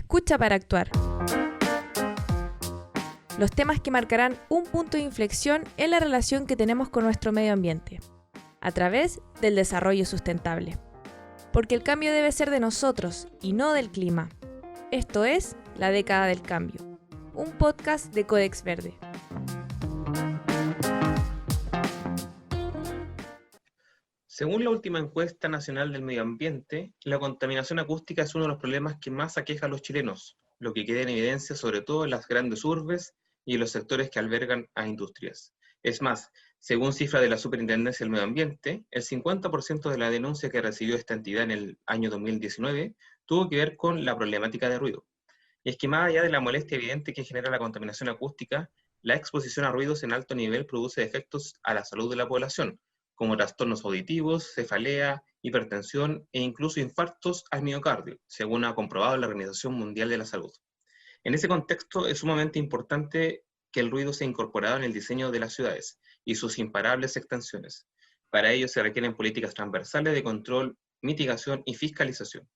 Escucha para actuar. Los temas que marcarán un punto de inflexión en la relación que tenemos con nuestro medio ambiente, a través del desarrollo sustentable. Porque el cambio debe ser de nosotros y no del clima. Esto es La Década del Cambio, un podcast de Codex Verde. Según la última encuesta nacional del medio ambiente, la contaminación acústica es uno de los problemas que más aqueja a los chilenos, lo que queda en evidencia sobre todo en las grandes urbes y en los sectores que albergan a industrias. Es más, según cifras de la Superintendencia del Medio Ambiente, el 50% de la denuncia que recibió esta entidad en el año 2019 tuvo que ver con la problemática de ruido. Y es que más allá de la molestia evidente que genera la contaminación acústica, la exposición a ruidos en alto nivel produce efectos a la salud de la población, como trastornos auditivos, cefalea, hipertensión e incluso infartos al miocardio, según ha comprobado la Organización Mundial de la Salud. En ese contexto es sumamente importante que el ruido sea incorporado en el diseño de las ciudades y sus imparables extensiones. Para ello se requieren políticas transversales de control, mitigación y fiscalización.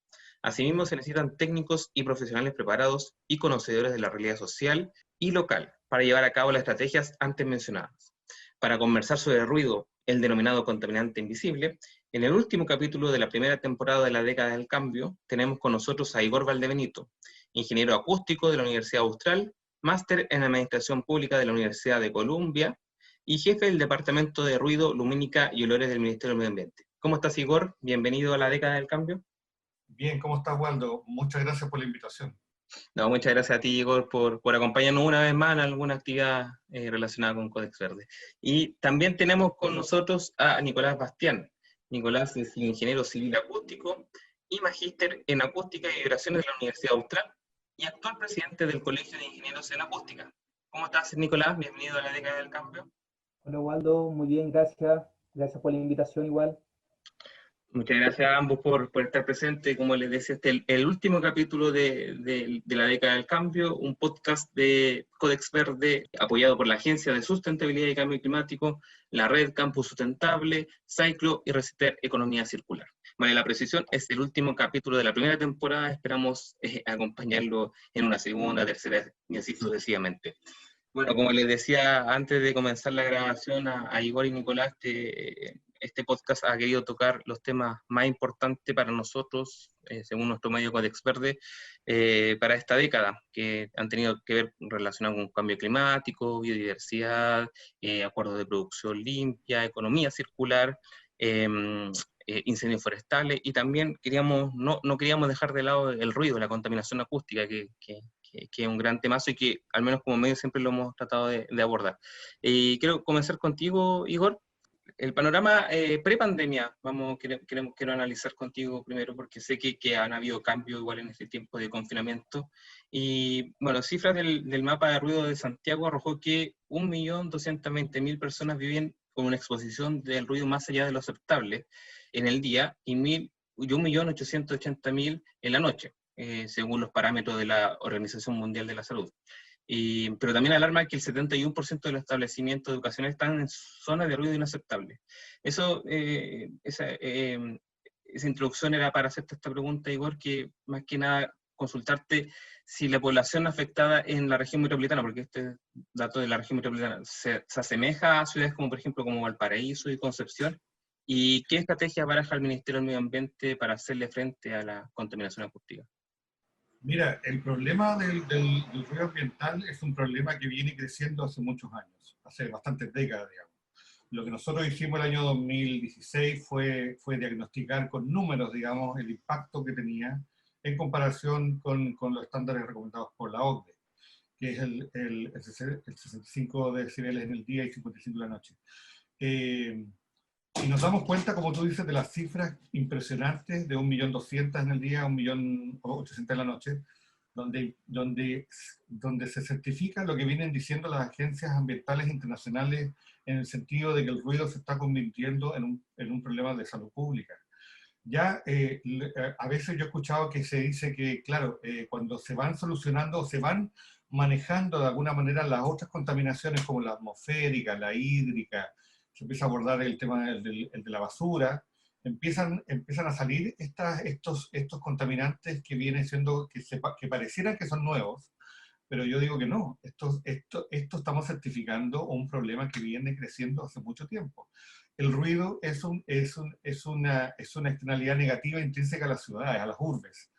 Asimismo, se necesitan técnicos y profesionales preparados y conocedores de la realidad social y local para llevar a cabo las estrategias antes mencionadas. Para conversar sobre el ruido, el denominado contaminante invisible, en el último capítulo de la primera temporada de La Década del Cambio, tenemos con nosotros a Igor Valdebenito, ingeniero acústico de la Universidad Austral, máster en Administración Pública de la Universidad de Columbia y jefe del Departamento de Ruido, Lumínica y Olores del Ministerio del Medio Ambiente. ¿Cómo estás, Igor? Bienvenido a La Década del Cambio. Bien, ¿cómo estás, Waldo? Muchas gracias por la invitación. No, muchas gracias a ti, Igor, por acompañarnos una vez más en alguna actividad relacionada con Codex Verde. Y también tenemos con nosotros a Nicolás Bastián. Nicolás es ingeniero civil acústico y magíster en acústica y vibraciones de la Universidad Austral y actual presidente del Colegio de Ingenieros en Acústica. ¿Cómo estás, Nicolás? Bienvenido a La Década del Cambio. Hola, Waldo, muy bien, gracias. Gracias por la invitación igual. Muchas gracias a ambos por estar presentes. Como les decía, este es el último capítulo de La Década del Cambio, un podcast de Codex Verde apoyado por la Agencia de Sustentabilidad y Cambio Climático, la Red Campus Sustentable, Cyclo y Reciter Economía Circular. Vale, la precisión es el último capítulo de la primera temporada. Esperamos acompañarlo en una segunda, tercera y así sucesivamente. Bueno, como les decía antes de comenzar la grabación a Igor y Nicolás, este podcast ha querido tocar los temas más importantes para nosotros, según nuestro medio Codex Verde, para esta década, que han tenido que ver relacionados con cambio climático, biodiversidad, acuerdos de producción limpia, economía circular, incendios forestales, y también no queríamos dejar de lado el ruido, la contaminación acústica, que es un gran temazo y que al menos como medio siempre lo hemos tratado de abordar. Y quiero comenzar contigo, Igor. El panorama pre-pandemia, quiero analizar contigo primero, porque sé que han habido cambios igual en este tiempo de confinamiento. Y bueno, cifras del mapa de ruido de Santiago arrojó que 1.220.000 personas viven con una exposición del ruido más allá de lo aceptable en el día y 1.880.000 en la noche, según los parámetros de la Organización Mundial de la Salud. Pero también alarma que el 71% de los establecimientos educacionales están en zonas de ruido inaceptable. Esa introducción era para hacerte esta pregunta, Igor, que más que nada consultarte si la población afectada en la región metropolitana, porque este dato de la región metropolitana se asemeja a ciudades como, por ejemplo, como Valparaíso y Concepción, y qué estrategia baraja el Ministerio del Medio Ambiente para hacerle frente a la contaminación acústica. Mira, el problema del ruido ambiental es un problema que viene creciendo hace muchos años, hace bastantes décadas, digamos. Lo que nosotros hicimos el año 2016 fue diagnosticar con números, digamos, el impacto que tenía en comparación con los estándares recomendados por la OCDE, que es el 65 decibeles en el día y 55 en la noche. Y nos damos cuenta, como tú dices, de las cifras impresionantes de 1.200.000 en el día, 1.800.000 en la noche, donde se certifica lo que vienen diciendo las agencias ambientales internacionales en el sentido de que el ruido se está convirtiendo en un problema de salud pública. Ya a veces yo he escuchado que se dice que, claro, cuando se van solucionando, se van manejando de alguna manera las otras contaminaciones como la atmosférica, la hídrica, se empieza a abordar el tema de la basura, empiezan a salir estos contaminantes que vienen siendo, que parecieran que son nuevos, pero yo digo que no, esto estamos certificando un problema que viene creciendo hace mucho tiempo. El ruido es una externalidad negativa intrínseca a las ciudades, a las urbes.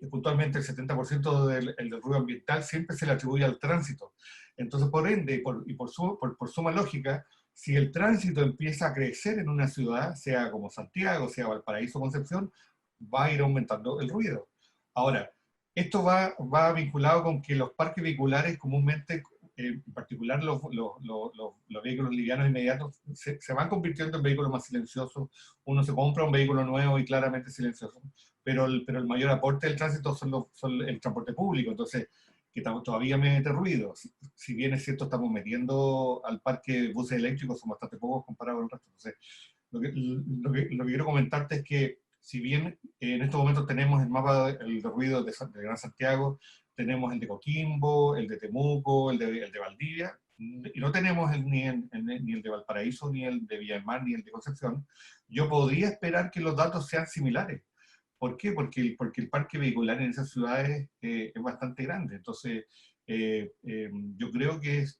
Puntualmente el 70% del ruido ambiental siempre se le atribuye al tránsito. Entonces, por ende, por suma lógica, si el tránsito empieza a crecer en una ciudad, sea como Santiago, sea Valparaíso o Concepción, va a ir aumentando el ruido. Ahora, esto va vinculado con que los parques vehiculares comúnmente, en particular los vehículos livianos inmediatos, se van convirtiendo en vehículos más silenciosos. Uno se compra un vehículo nuevo y claramente silencioso, pero el mayor aporte del tránsito son el transporte público, entonces, que todavía mete ruido. Si bien es cierto, estamos metiendo al parque buses eléctricos, son bastante pocos comparados con el resto. Entonces, lo que quiero comentarte es que, si bien en estos momentos tenemos el mapa de ruido de Gran Santiago, tenemos el de Coquimbo, el de Temuco, el de Valdivia, y no tenemos ni el de Valparaíso, ni el de Villa del Mar, ni el de Concepción, yo podría esperar que los datos sean similares. ¿Por qué? Porque el parque vehicular en esas ciudades es bastante grande. Entonces, yo creo que es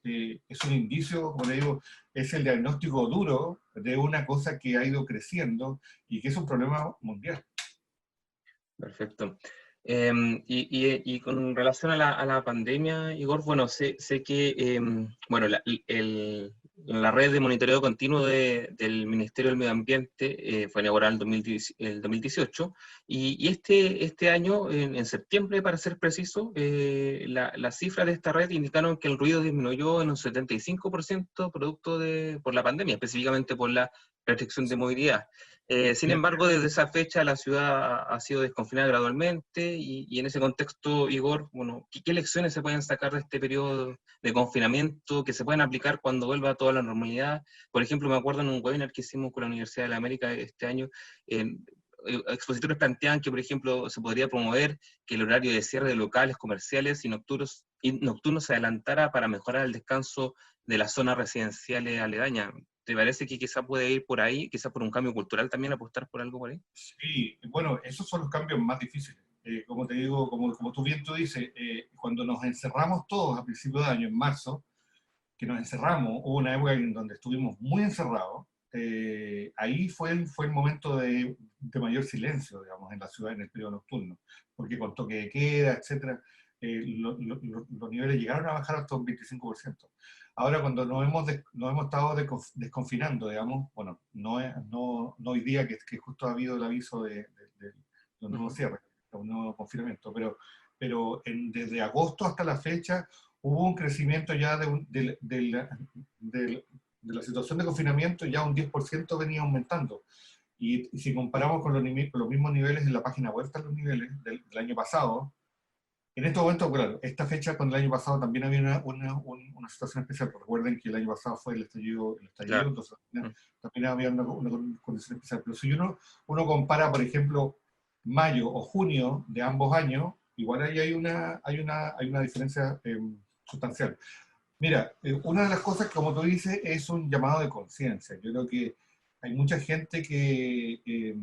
un indicio, como le digo, es el diagnóstico duro de una cosa que ha ido creciendo y que es un problema mundial. Perfecto. Y con relación a la pandemia, Igor, bueno, sé que bueno, la red de monitoreo continuo del Ministerio del Medio Ambiente fue inaugurada el 2018, y este año, en septiembre, para ser preciso, las cifras de esta red indicaron que el ruido disminuyó en un 75% por la pandemia, específicamente por la restricción de movilidad. Sin embargo, desde esa fecha la ciudad ha sido desconfinada gradualmente, y en ese contexto, Igor, bueno, ¿qué lecciones se pueden sacar de este periodo de confinamiento que se pueden aplicar cuando vuelva a toda la normalidad? Por ejemplo, me acuerdo en un webinar que hicimos con la Universidad de la América este año, expositores planteaban que, por ejemplo, se podría promover que el horario de cierre de locales comerciales y nocturnos se adelantara para mejorar el descanso de las zonas residenciales aledañas. ¿Te parece que quizá puede ir por ahí, quizá por un cambio cultural también, apostar por algo por ahí? Sí, bueno, esos son los cambios más difíciles. Como te digo, como tú bien tú dices, cuando nos encerramos todos a principios de año, en marzo, que nos encerramos, hubo una época en donde estuvimos muy encerrados, ahí fue el momento de mayor silencio, digamos, en la ciudad en el periodo nocturno, porque con toque de queda, etcétera, los niveles llegaron a bajar hasta un 25%. Ahora, cuando nos hemos estado desconfinando, digamos, bueno, no hoy día, que justo ha habido el aviso de un nuevo cierre, de un nuevo confinamiento, pero desde agosto hasta la fecha hubo un crecimiento ya de la situación de confinamiento, ya un 10% venía aumentando. Y si comparamos con los mismos niveles en la página web, están los niveles del año pasado. En estos momentos, claro, esta fecha con el año pasado también había una situación especial. Recuerden que el año pasado fue el estallido, Claro. Entonces también había una condición especial. Pero si uno compara, por ejemplo, mayo o junio de ambos años, igual ahí hay una diferencia sustancial. Mira, una de las cosas, como tú dices, es un llamado de conciencia. Yo creo que hay mucha gente que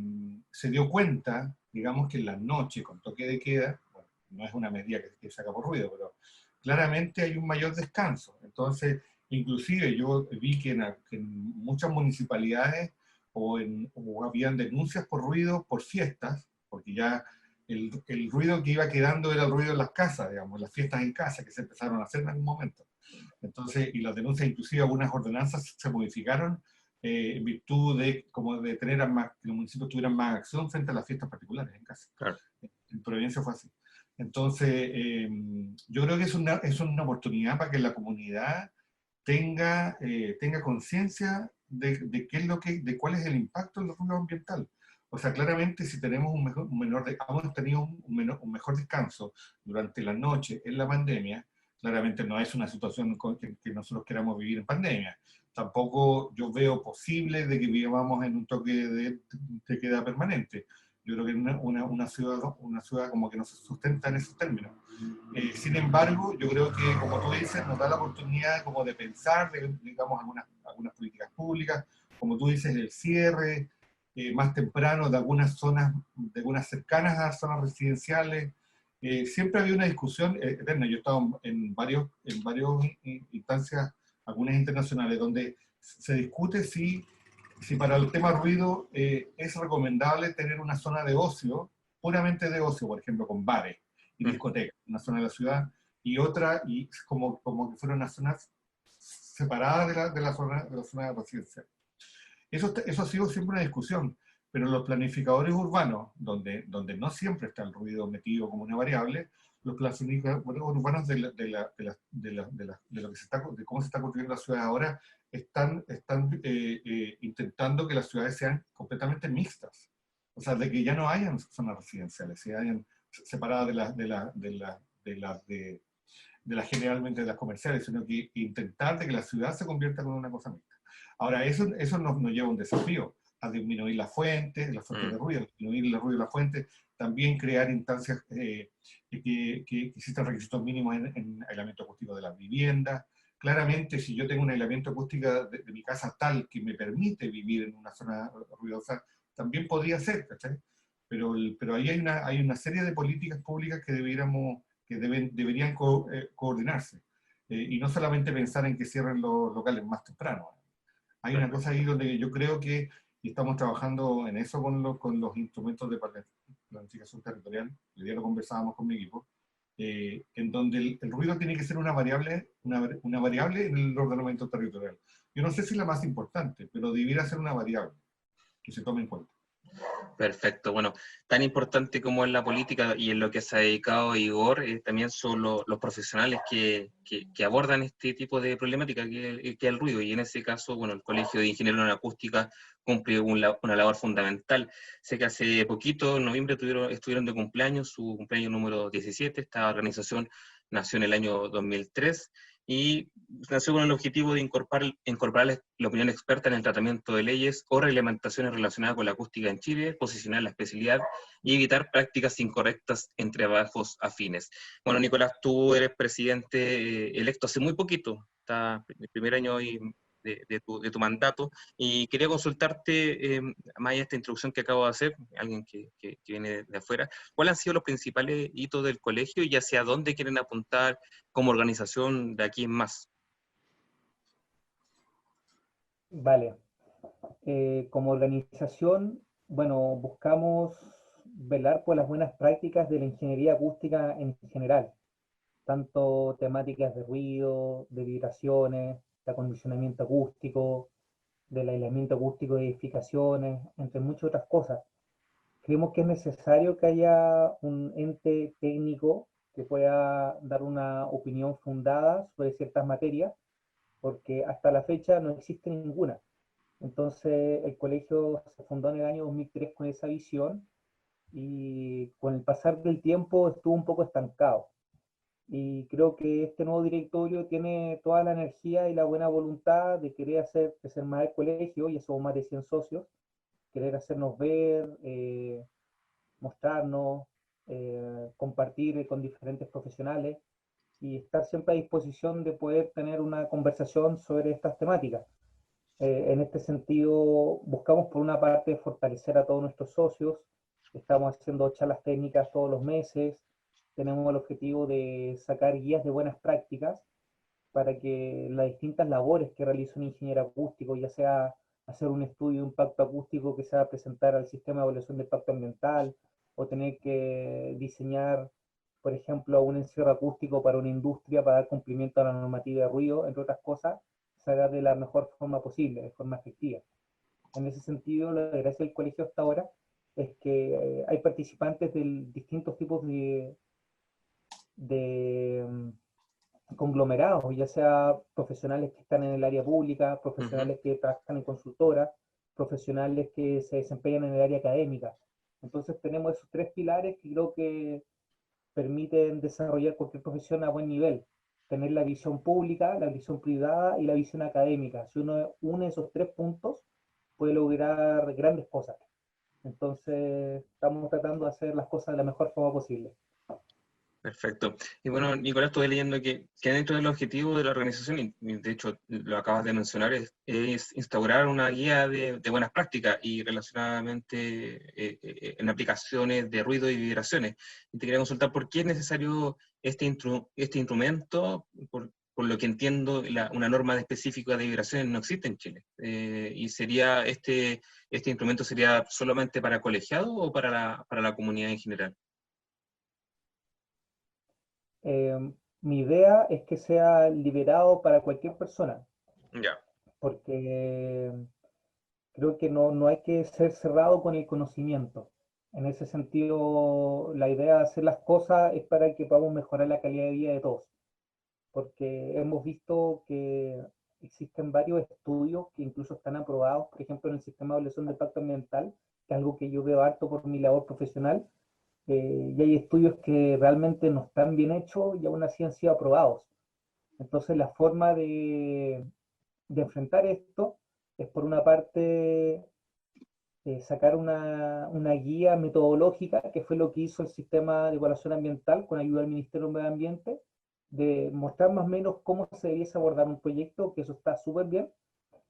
se dio cuenta, digamos, que en la noche, con toque de queda, bueno, no es una medida que se haga por ruido, pero claramente hay un mayor descanso. Entonces, inclusive yo vi que en muchas municipalidades o habían denuncias por ruido, por fiestas, porque ya el ruido que iba quedando era el ruido en las casas, digamos, las fiestas en casa que se empezaron a hacer en algún momento. Entonces, y las denuncias, inclusive algunas ordenanzas se modificaron en virtud de tener que los municipios tuvieran más acción frente a las fiestas particulares en casa. Claro. En Providencia fue así. Entonces, yo creo que es una oportunidad para que la comunidad tenga conciencia de cuál es el impacto del ruido ambiental. O sea, claramente si tenemos hemos tenido un mejor descanso durante la noche en la pandemia, claramente no es una situación que nosotros queramos vivir en pandemia. Tampoco yo veo posible de que vivamos en un toque de queda permanente. Yo creo que una ciudad como que no se sustenta en esos términos. Sin embargo, yo creo que, como tú dices, nos da la oportunidad como de pensar, digamos, algunas políticas públicas, como tú dices, el cierre, más temprano de algunas zonas, de algunas cercanas a zonas residenciales. Siempre había una discusión eterna. Yo he estado en varios instancias, algunas internacionales, donde se discute si para el tema ruido es recomendable tener una zona de ocio, puramente de ocio, por ejemplo, con bares y discotecas, una zona de la ciudad, y otra, y como que fueran unas zonas separadas de la zona residencial. Eso ha sido siempre una discusión, pero los planificadores urbanos, donde no siempre está el ruido metido como una variable, los planificadores urbanos de lo que de cómo se está construyendo la ciudad ahora, están intentando que las ciudades sean completamente mixtas. O sea, de que ya no hayan zonas residenciales, se hayan separadas de las generalmente de las comerciales, sino que intentar de que la ciudad se convierta en una cosa mixta. Ahora, eso nos lleva a un desafío, a disminuir las fuentes de ruido, disminuir el ruido de las fuentes, también crear instancias que existan requisitos mínimos en aislamiento acústico de las viviendas. Claramente, si yo tengo un aislamiento acústico de mi casa tal que me permite vivir en una zona ruidosa, también podría ser, ¿cachai? Pero ahí hay una serie de políticas públicas que deberían coordinarse. Y no solamente pensar en que cierren los locales más temprano. Hay una cosa ahí donde yo creo que, y estamos trabajando en eso con los instrumentos de planificación territorial, el día lo conversábamos con mi equipo, en donde el ruido tiene que ser una variable en el ordenamiento territorial. Yo no sé si la más importante, pero debiera ser una variable que se tome en cuenta. Perfecto. Bueno, tan importante como es la política y en lo que se ha dedicado Igor, también son los profesionales que abordan este tipo de problemática, que es el ruido. Y en ese caso, bueno, el Colegio de Ingenieros en Acústica cumple una labor fundamental. Sé que hace poquito, en noviembre, estuvieron de cumpleaños, su cumpleaños número 17. Esta organización nació en el año 2003 y nació con el objetivo de incorporar la opinión experta en el tratamiento de leyes o reglamentaciones relacionadas con la acústica en Chile, posicionar la especialidad y evitar prácticas incorrectas en trabajos afines. Bueno, Nicolás, tú eres presidente electo hace muy poquito, está en el primer año de tu mandato, y quería consultarte, más allá de esta introducción que acabo de hacer, alguien que viene de afuera, ¿cuáles han sido los principales hitos del colegio y hacia dónde quieren apuntar como organización de aquí en más? Vale. Como organización, bueno, buscamos velar por las buenas prácticas de la ingeniería acústica en general, tanto temáticas de ruido, de vibraciones, de acondicionamiento acústico, del aislamiento acústico de edificaciones, entre muchas otras cosas. Creemos que es necesario que haya un ente técnico que pueda dar una opinión fundada sobre ciertas materias, porque hasta la fecha no existe ninguna. Entonces el colegio se fundó en el año 2003 con esa visión y con el pasar del tiempo estuvo un poco estancado. Y creo que este nuevo directorio tiene toda la energía y la buena voluntad de querer hacer crecer más el colegio, y somos más de 100 socios, querer hacernos ver, mostrarnos, compartir con diferentes profesionales y estar siempre a disposición de poder tener una conversación sobre estas temáticas. En este sentido, buscamos por una parte fortalecer a todos nuestros socios, estamos haciendo charlas técnicas todos los meses, tenemos el objetivo de sacar guías de buenas prácticas para que las distintas labores que realiza un ingeniero acústico, ya sea hacer un estudio de impacto acústico que se va a presentar al sistema de evaluación de impacto ambiental, o tener que diseñar, por ejemplo, un encierro acústico para una industria para dar cumplimiento a la normativa de ruido, entre otras cosas, se haga de la mejor forma posible, de forma efectiva. En ese sentido, la gracia del colegio hasta ahora es que hay participantes de distintos tipos de conglomerados, ya sea profesionales que están en el área pública, profesionales que trabajan en consultoras, profesionales que se desempeñan en el área académica. Entonces tenemos esos tres pilares que creo que permiten desarrollar cualquier profesión a buen nivel. Tener la visión pública, la visión privada y la visión académica. Si uno une esos tres puntos, puede lograr grandes cosas. Entonces estamos tratando de hacer las cosas de la mejor forma posible. Perfecto. Y bueno, Nicolás, estuve leyendo que dentro del objetivo de la organización, y de hecho lo acabas de mencionar, es instaurar una guía de buenas prácticas y relacionadamente en aplicaciones de ruido y vibraciones. Y te quería consultar por qué es necesario este instrumento, por lo que entiendo, una norma específica de vibraciones no existe en Chile. ¿Y sería este instrumento sería solamente para colegiados o para la comunidad en general? Mi idea es que sea liberado para cualquier persona, Ya. porque creo que no hay que ser cerrado con el conocimiento. En ese sentido, la idea de hacer las cosas es para que podamos mejorar la calidad de vida de todos, porque hemos visto que existen varios estudios que incluso están aprobados, por ejemplo, en el sistema de evaluación de impacto ambiental, que es algo que yo veo harto por mi labor profesional, y hay estudios que realmente no están bien hechos y aún así han sido aprobados. Entonces, la forma de enfrentar esto es, por una parte, sacar una guía metodológica, que fue lo que hizo el sistema de evaluación ambiental con ayuda del Ministerio del Medio Ambiente, de mostrar más o menos cómo se debiese abordar un proyecto, que eso está súper bien.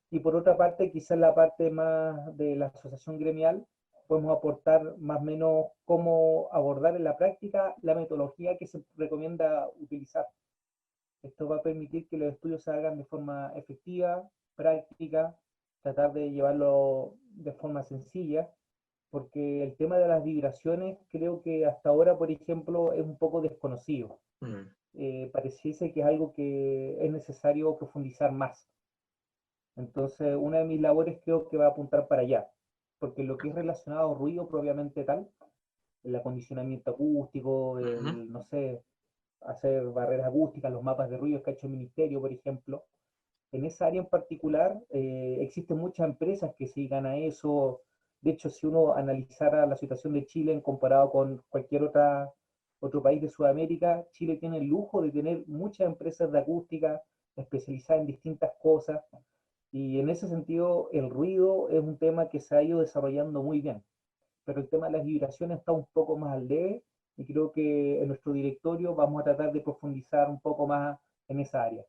Y por otra parte, quizás la parte más de la asociación gremial, podemos aportar más o menos cómo abordar en la práctica la metodología que se recomienda utilizar. Esto va a permitir que los estudios se hagan de forma efectiva, práctica, tratar de llevarlo de forma sencilla, porque el tema de las vibraciones creo que hasta ahora, por ejemplo, es un poco desconocido. Mm. Pareciese que es algo que es necesario profundizar más. Entonces, una de mis labores creo que va a apuntar para allá, porque lo que es relacionado a ruido propiamente tal, el acondicionamiento acústico, Ujú. no sé, hacer barreras acústicas, los mapas de ruido que ha hecho el ministerio, por ejemplo. En esa área en particular existen muchas empresas que se dedican a eso. De hecho, si uno analizara la situación de Chile en comparado con cualquier otro país de Sudamérica, Chile tiene el lujo de tener muchas empresas de acústica especializadas en distintas cosas. Y en ese sentido, el ruido es un tema que se ha ido desarrollando muy bien, pero el tema de las vibraciones está un poco más al debe y creo que en nuestro directorio vamos a tratar de profundizar un poco más en esa área.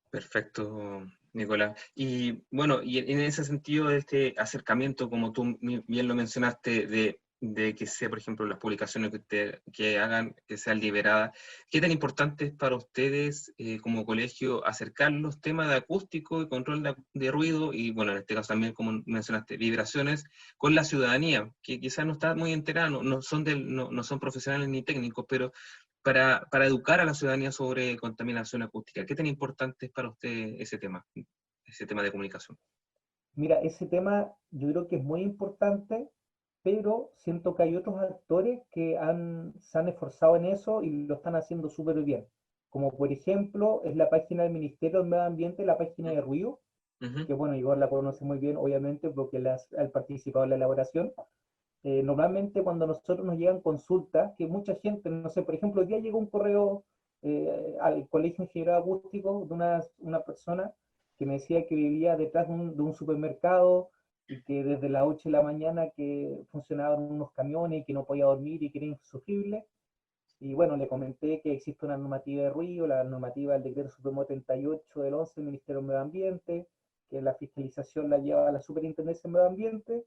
Perfecto, Nicolás. Y bueno, y en ese sentido, de este acercamiento, como tú bien lo mencionaste, de que sea, por ejemplo, las publicaciones que hagan, que sean liberadas, ¿qué tan importante es para ustedes como colegio acercar los temas de acústico y control de ruido y, bueno, en este caso también, como mencionaste, vibraciones con la ciudadanía, que quizás no está muy enterada, no son profesionales ni técnicos, pero para educar a la ciudadanía sobre contaminación acústica? ¿Qué tan importante es para usted ese tema de comunicación? Mira, ese tema yo creo que es muy importante, pero siento que hay otros actores que se han esforzado en eso y lo están haciendo súper bien. Como por ejemplo es la página del Ministerio del Medio Ambiente, la página de Ruido, Ujú. que bueno, Igor la conoce muy bien, obviamente, porque él ha participado en la elaboración. Normalmente cuando a nosotros nos llegan consultas, que mucha gente, no sé, por ejemplo, hoy día llegó un correo al Colegio Ingeniero Acústico de una persona que me decía que vivía detrás de un supermercado y que desde las 8 de la mañana que funcionaban unos camiones y que no podía dormir y que era insufrible. Y bueno, le comenté que existe una normativa de ruido, la normativa del Decreto Supremo 38 del 11 del Ministerio del Medio Ambiente, que la fiscalización la lleva a la Superintendencia del Medio Ambiente,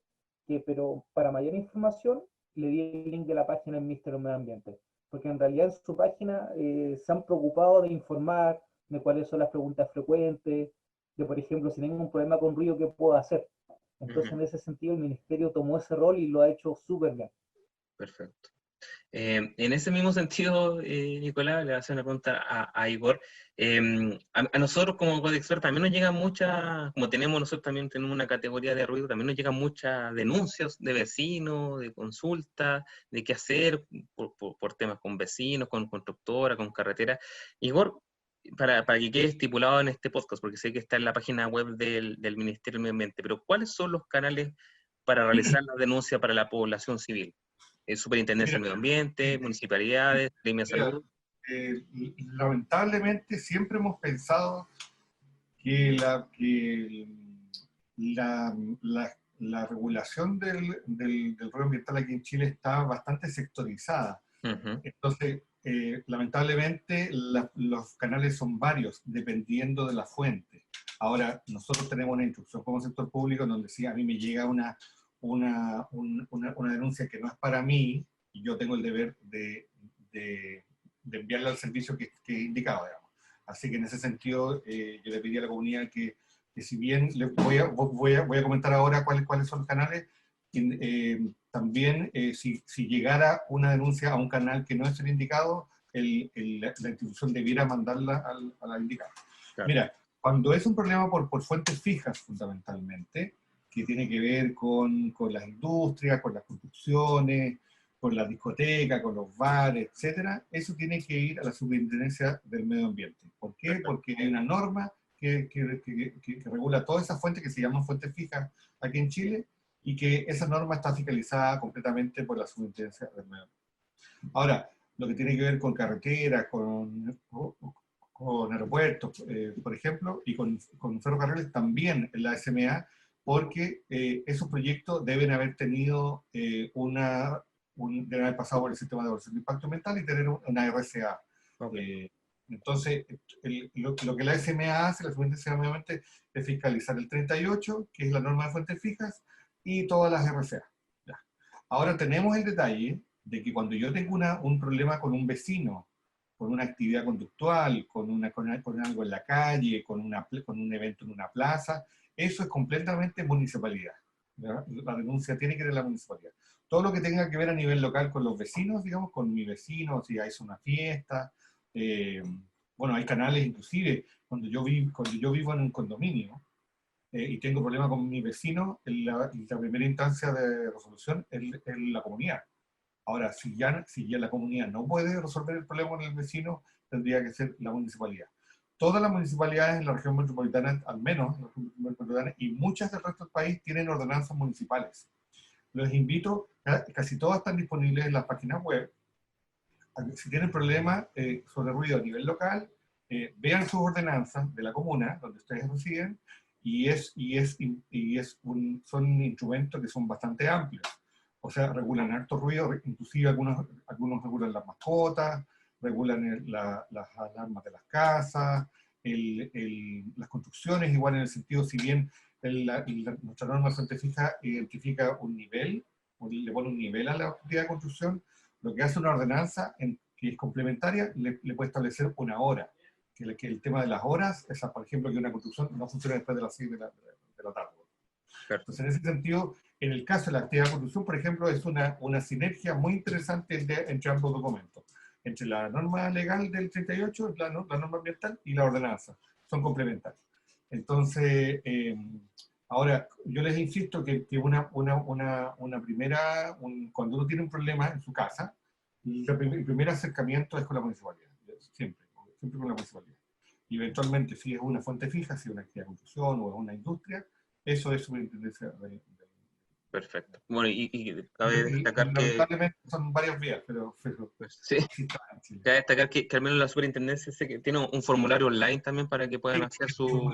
pero para mayor información le di el link de la página del Ministerio del Medio Ambiente, porque en realidad en su página se han preocupado de informar de cuáles son las preguntas frecuentes, de por ejemplo, si tengo un problema con ruido, ¿qué puedo hacer? Entonces, Ujú. en ese sentido, el Ministerio tomó ese rol y lo ha hecho súper bien. Perfecto. En ese mismo sentido, Nicolás, le voy a hacer una pregunta a Igor. A nosotros como Codexpert también nos llegan muchas, como nosotros también tenemos una categoría de ruido, también nos llegan muchas denuncias de vecinos, de consultas, de qué hacer por temas con vecinos, con constructora, con carretera. Igor, para que quede estipulado en este podcast, porque sé que está en la página web del Ministerio del Medio Ambiente, pero ¿cuáles son los canales para realizar la denuncia para la población civil? Superintendencia Mira, del Medio Ambiente, municipalidades, Gremio de mira, Salud. eh, lamentablemente siempre hemos pensado que la regulación del ruido ambiental aquí en Chile está bastante sectorizada. Ujú. Entonces, lamentablemente los canales son varios, dependiendo de la fuente. Ahora, nosotros tenemos una instrucción como sector público en donde si a mí me llega una denuncia que no es para mí, y yo tengo el deber de enviarla al servicio que he indicado, digamos. Así que en ese sentido, yo le pedí a la comunidad que si bien voy a comentar ahora cuáles son los canales, también si llegara una denuncia a un canal que no es el indicado, la institución debiera mandarla a la indicada. Claro. Mira, cuando es un problema por fuentes fijas fundamentalmente, que tiene que ver con las industrias, con las construcciones, con la discoteca, con los bares, etcétera, eso tiene que ir a la Superintendencia del Medio Ambiente. ¿Por qué? Perfecto. Porque hay una norma que regula todas esas fuentes que se llaman fuentes fijas aquí en Chile, y que esa norma está fiscalizada completamente por la Superintendencia del Medio Ambiente. Ahora, lo que tiene que ver con carreteras, con aeropuertos, por ejemplo, y con ferrocarriles también en la SMA, porque esos proyectos deben haber tenido deben haber pasado por el sistema de evaluación de impacto ambiental y tener una RCA. Okay. Entonces, lo que la SMA hace, la Superintendencia del Medio Ambiente, es fiscalizar el 38, que es la norma de fuentes fijas, y todas las RCA. Ya. Ahora tenemos el detalle de que cuando yo tengo un problema con un vecino, con una actividad conductual, con algo en la calle, con un evento en una plaza, eso es completamente municipalidad. ¿Ya? La denuncia tiene que ir a la municipalidad. Todo lo que tenga que ver a nivel local con los vecinos, digamos, con mi vecino, si hay una fiesta, bueno, hay canales inclusive, cuando yo vivo en un condominio, y tengo problemas con mi vecino, la primera instancia de resolución es la comunidad. Ahora, si ya la comunidad no puede resolver el problema con el vecino, tendría que ser la municipalidad. Todas las municipalidades en la región metropolitana, al menos en la región metropolitana, y muchas del resto del país, tienen ordenanzas municipales. Los invito, casi todas están disponibles en las páginas web. Si tienen problemas sobre ruido a nivel local, vean sus ordenanzas de la comuna, donde ustedes residen, son instrumentos que son bastante amplios. O sea, regulan harto ruido, inclusive algunos regulan las mascotas, regulan las alarmas de las casas, las construcciones, igual en el sentido, si bien nuestra norma de fuente fija identifica un nivel, o le pone un nivel a la actividad de construcción, lo que hace una ordenanza que es complementaria, le puede establecer una hora. Que el tema de las horas, por ejemplo, que una construcción no funciona después de las 6 de la tarde. Entonces, en ese sentido, en el caso de la actividad de construcción, por ejemplo, es una sinergia muy interesante entre ambos documentos. Entre la norma legal del 38, la norma ambiental, y la ordenanza. Son complementarios. Entonces, ahora, yo les insisto que cuando uno tiene un problema en su casa, el primer acercamiento es con la municipalidad. Siempre con la municipalidad. Y eventualmente, si es una fuente fija, si es una actividad de construcción o es una industria, eso es superintendencia de. Perfecto. Bueno, y cabe destacar que... Lamentablemente son varias vías, pero sí, cabe destacar que al menos la superintendencia tiene un formulario online también para que puedan hacer su...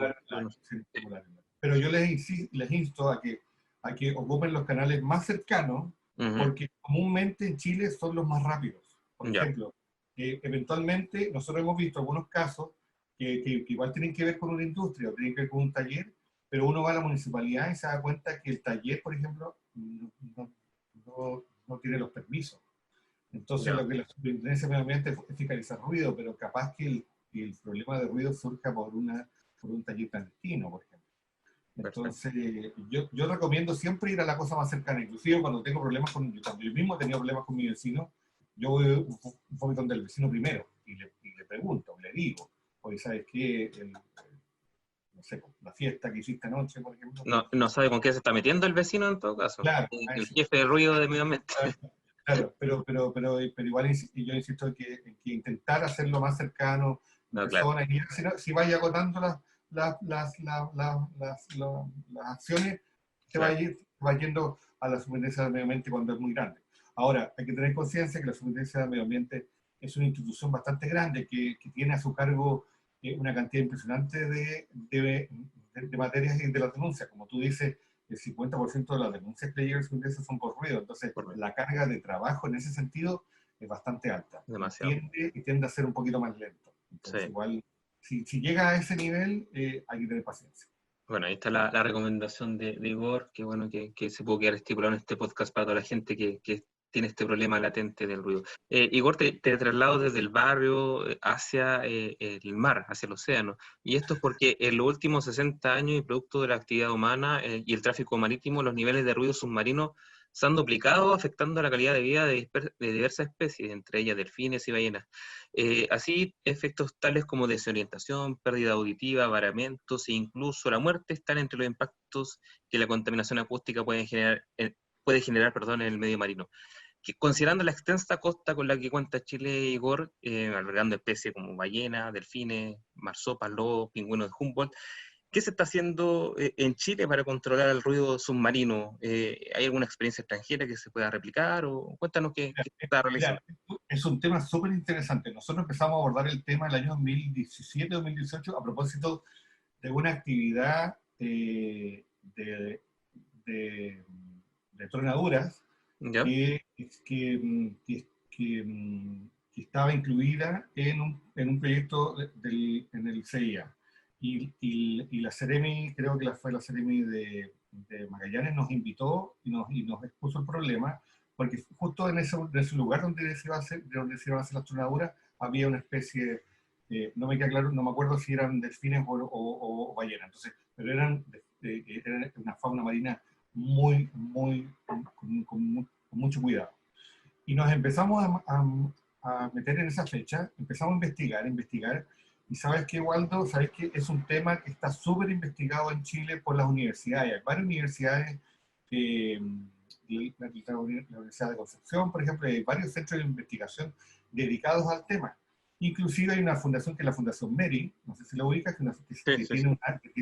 Pero yo les insto a que ocupen los canales más cercanos, porque comúnmente en Chile son los más rápidos. Por ejemplo, eventualmente nosotros hemos visto algunos casos que igual tienen que ver con una industria o tienen que ver con un taller, pero uno va a la municipalidad y se da cuenta que el taller, por ejemplo, no tiene los permisos. Entonces, lo que la Superintendencia de Medio Ambiente es fiscalizar ruido, pero capaz que el problema de ruido surja por un taller clandestino, por ejemplo. Entonces, yo recomiendo siempre ir a la cosa más cercana. Inclusive cuando tengo problemas cuando yo mismo he tenido problemas con mi vecino, yo voy donde el vecino primero y le pregunto, le digo, oye, ¿sabes qué? No sé, la fiesta que hiciste anoche, por ejemplo. No sabe con qué se está metiendo el vecino en todo caso. Claro. El jefe de ruido de medio ambiente. Claro, pero igual yo insisto en que intentar hacerlo más cercano, personas, claro. Si vaya agotando las acciones, se va yendo a la Superintendencia del Medio Ambiente cuando es muy grande. Ahora, hay que tener conciencia que la Superintendencia del Medio Ambiente es una institución bastante grande que tiene a su cargo una cantidad impresionante de materias y de las denuncias. Como tú dices, el 50% de las denuncias que llegan a su son por ruido. Entonces, la carga de trabajo en ese sentido es bastante alta. Demasiado. Y tiende a ser un poquito más lento. Entonces, Sí. igual, si llega a ese nivel, hay que tener paciencia. Bueno, ahí está la recomendación de Igor, que bueno que se pudo quedar estipulado en este podcast para toda la gente que tiene este problema latente del ruido. Igor, te traslado desde el barrio hacia el mar, hacia el océano. Y esto es porque en los últimos 60 años, y producto de la actividad humana y el tráfico marítimo, los niveles de ruido submarino se han duplicado, afectando la calidad de vida de diversas especies, entre ellas delfines y ballenas. Así, efectos tales como desorientación, pérdida auditiva, varamientos e incluso la muerte están entre los impactos que la contaminación acústica puede generar, en el medio marino. Considerando la extensa costa con la que cuenta Chile, Igor, albergando especies como ballenas, delfines, marsopas, lobos, pingüinos de Humboldt, ¿qué se está haciendo en Chile para controlar el ruido submarino? ¿Hay alguna experiencia extranjera que se pueda replicar? O cuéntanos qué está realizando. Mira, es un tema súper interesante. Nosotros empezamos a abordar el tema el año 2017-2018 a propósito de una actividad de tronaduras ¿Ya? que estaba incluida en un proyecto en el CIA. Y la Ceremi, creo que fue la Ceremi de Magallanes, nos invitó y nos expuso el problema, porque justo en ese lugar donde se iban a hacer las tronaduras, había una especie, no me queda claro, no me acuerdo si eran delfines o ballenas, entonces, pero eran una fauna marina muy, muy, con mucho cuidado. Y nos empezamos a meter en esa fecha, empezamos a investigar, y sabes que, Waldo, sabes que es un tema que está súper investigado en Chile por las universidades. Hay varias universidades, la Universidad de Concepción, por ejemplo, hay varios centros de investigación dedicados al tema. Inclusive hay una fundación que es la Fundación Meri, no sé si la ubicas, que tiene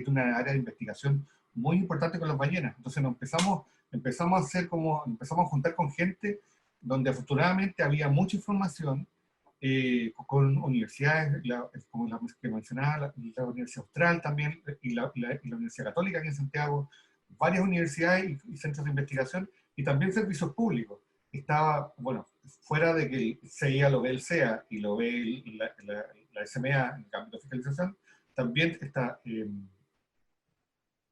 una área de investigación muy importante con las ballenas. Entonces empezamos a juntar con gente donde afortunadamente había mucha información, con universidades, como la que mencionaba, la Universidad Austral también, y la Universidad Católica aquí en Santiago, varias universidades y centros de investigación, y también servicios públicos. Estaba, bueno, fuera de que el CIA lo ve el CEA y lo ve la SMA en el ámbito de fiscalización, también está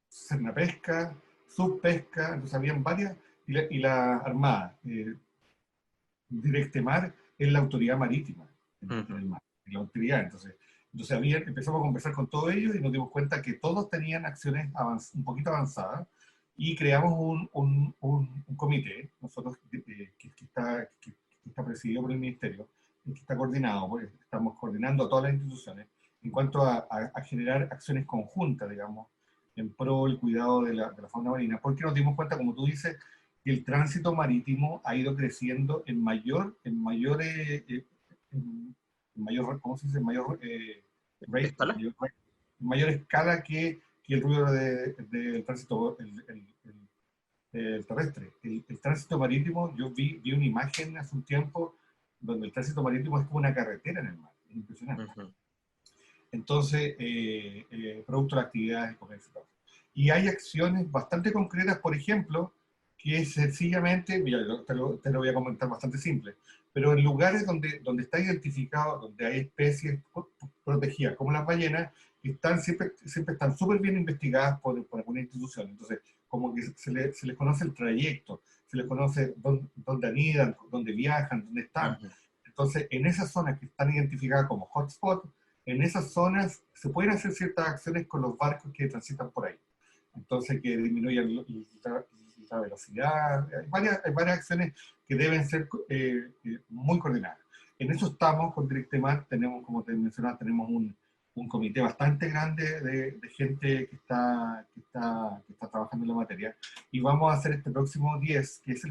Cernapesca, Subpesca, entonces habían varias, y la Armada. Directemar es la autoridad marítima en el mar, la autoridad. Entonces empezamos a conversar con todos ellos y nos dimos cuenta que todos tenían acciones un poquito avanzadas, y creamos un comité, nosotros, que está presidido por el Ministerio, que está coordinado, porque estamos coordinando a todas las instituciones en cuanto a generar acciones conjuntas, digamos, en pro del cuidado de la fauna marina, porque nos dimos cuenta, como tú dices, que el tránsito marítimo ha ido creciendo en mayor ¿cómo se dice? Mayor escala que el ruido del tránsito el terrestre. El tránsito marítimo, yo vi una imagen hace un tiempo donde el tránsito marítimo es como una carretera en el mar, es impresionante. Entonces, producto de la actividad de comercio. Y hay acciones bastante concretas, por ejemplo, que es sencillamente, mira, te lo voy a comentar bastante simple, pero en lugares donde está identificado, donde hay especies protegidas, como las ballenas, siempre están súper bien investigadas por alguna institución. Entonces, como que se les conoce el trayecto, se les conoce dónde anidan, dónde viajan, dónde están. Entonces, en esas zonas que están identificadas como hotspot, en esas zonas se pueden hacer ciertas acciones con los barcos que transitan por ahí. Entonces, que disminuyan la velocidad. Hay varias acciones que deben ser muy coordinadas. En eso estamos con Directemar. Tenemos, como te mencionaba, tenemos un comité bastante grande de gente que está trabajando en la materia, y vamos a hacer este próximo 10, que es este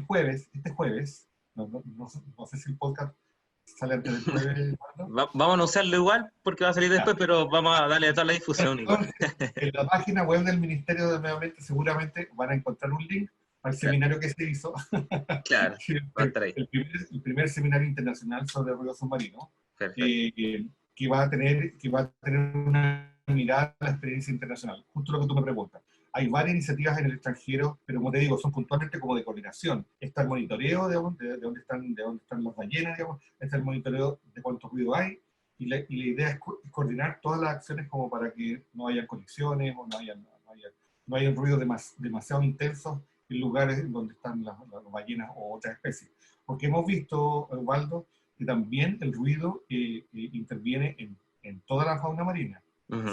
jueves, no sé si el podcast sale antes del jueves. Vamos a anunciarlo igual porque va a salir después, pero vamos a darle toda la difusión. Entonces, en la página web del Ministerio del Medio Ambiente seguramente van a encontrar un link al seminario que se hizo. Claro, va a estar ahí. El primer seminario internacional sobre ruido submarino, que va a tener una mirada a la experiencia internacional, justo lo que tú me preguntas. Hay varias iniciativas en el extranjero, pero como te digo, son puntualmente como de coordinación. Está el monitoreo de dónde están las ballenas, digamos, está el monitoreo de cuánto ruido hay, y la idea es coordinar todas las acciones como para que no haya colisiones o no haya ruidos demasiado intensos en lugares donde están las ballenas o otras especies. Porque hemos visto, Waldo, que también el ruido interviene en toda la fauna marina.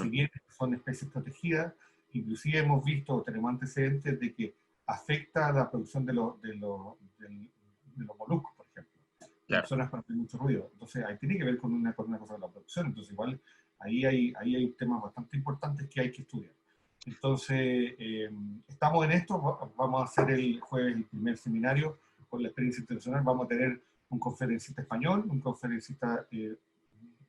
Si bien son especies protegidas, inclusive hemos visto, tenemos antecedentes de que afecta a la producción de los moluscos, por ejemplo. Claro. En zonas para tener mucho ruido. Entonces, ahí tiene que ver con una cosa de la producción. Entonces, igual, ahí hay temas bastante importantes que hay que estudiar. Entonces, estamos en esto. Vamos a hacer el jueves el primer seminario con la experiencia internacional. Vamos a tener un conferencista español, un conferencista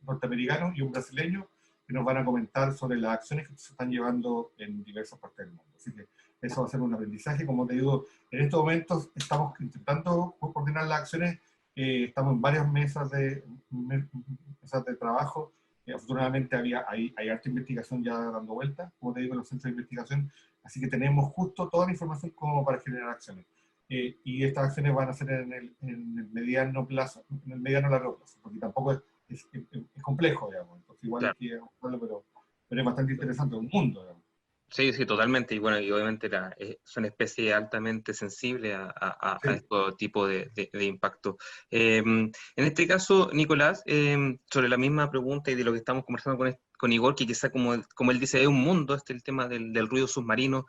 norteamericano y un brasileño que nos van a comentar sobre las acciones que se están llevando en diversas partes del mundo. Así que eso va a ser un aprendizaje. Como te digo, en estos momentos estamos intentando coordinar las acciones. Estamos en varias mesas de trabajo. Afortunadamente hay harta investigación ya dando vuelta, como te digo, en los centros de investigación. Así que tenemos justo toda la información como para generar acciones. Y estas acciones van a ser en el mediano plazo, en el mediano largo plazo, porque tampoco es complejo, digamos. Entonces igual claro. Hay que abordarlo, pero es bastante interesante, un mundo, digamos. Sí, sí, totalmente. Y bueno, y obviamente son especies altamente sensibles a este tipo de impacto. En este caso, Nicolás, sobre la misma pregunta y de lo que estamos conversando con Igor, que quizá como él dice, es un mundo, el tema del ruido submarino.